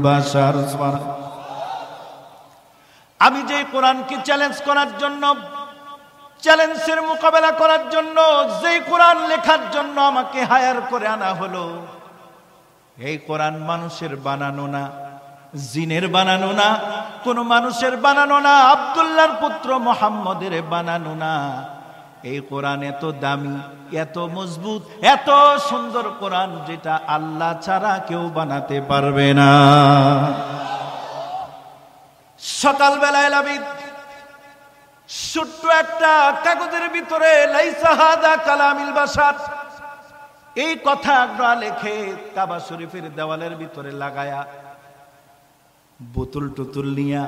বাশার। আমি যে কোরআনকে চ্যালেঞ্জ করার জন্য, চ্যালেঞ্জের মোকাবেলা করার জন্য, যে কোরআন লেখার জন্য আমাকে হায়ার করে আনা হলো, এই কোরআন মানুষের বানানো না, জিনের বানানো না, কোন মানুষের বানানো না, আব্দুল্লাহর পুত্র মুহাম্মদের বানানো না। এই কোরআন এত দামি, এত মজবুত, এত সুন্দর কোরআন, যেটা আল্লাহ ছাড়া কেউ বানাতে পারবে না। সকালবেলায় লাবিদ ছোট্ট একটা কাগজের ভিতরে লাইসা হাযা কালামিল বাশার এই কথাটা লেখে কাবা শরীফের দেওয়ালের ভিতরে লাগায়া, বোতল টুতুল নিয়া,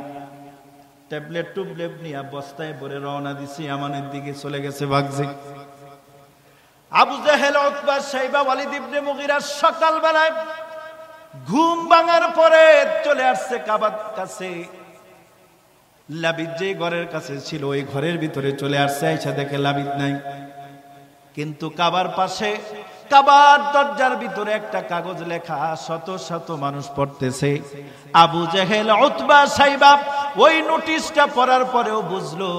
ট্যাবলেট টুবলেট নিয়া বস্তায় ভরে রওনা দিছে ইয়ামানের দিকে চলে গেছে ভাগছে। আবু জাহেল, উতবা, শাইবা, ওয়ালিদ ইবনে মুগীরা সকালবেলায় ঘুম ভাঙার পরে চলে আসছে কাবার কাছে। লাবিদ যে ঘরের কাছে ছিল ওই ঘরের ভিতরে চলে আসছে, আইসা দেখে লাবিদ নাই, কিন্তু কাবার পাশে, কাবার দরজার ভিতরে একটা কাগজ লেখা, শত শত মানুষ পড়তেছে। আবু জেহেল, উতবা, শাইবা ওই নোটিশটা পড়ার পরেও বুঝলো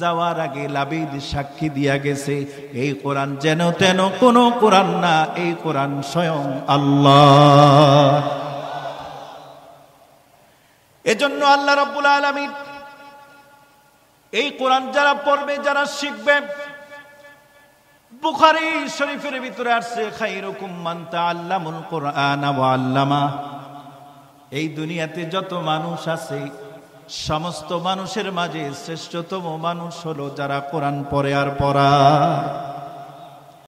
যাওয়ার আগে লাবিদ সাক্ষী দিয়া গেছে এই কোরআন যেন তেন কোন কোরআন না, এই কোরআন স্বয়ং আল্লাহ। এজন্য আল্লাহ রাব্বুল আলামিন এই কোরআন যারা পড়বে, যারা শিখবে, বুখারী শরীফের ভিতরে আসছে খায়রুকুম মান তাআল্লামুল কুরআন ওয়া আল্লামা। এই দুনিয়াতে যত মানুষ আছে সমস্ত মানুষের মাঝে শ্রেষ্ঠতম মানুষ হলো যারা কোরআন পড়ে আর পড়ায়।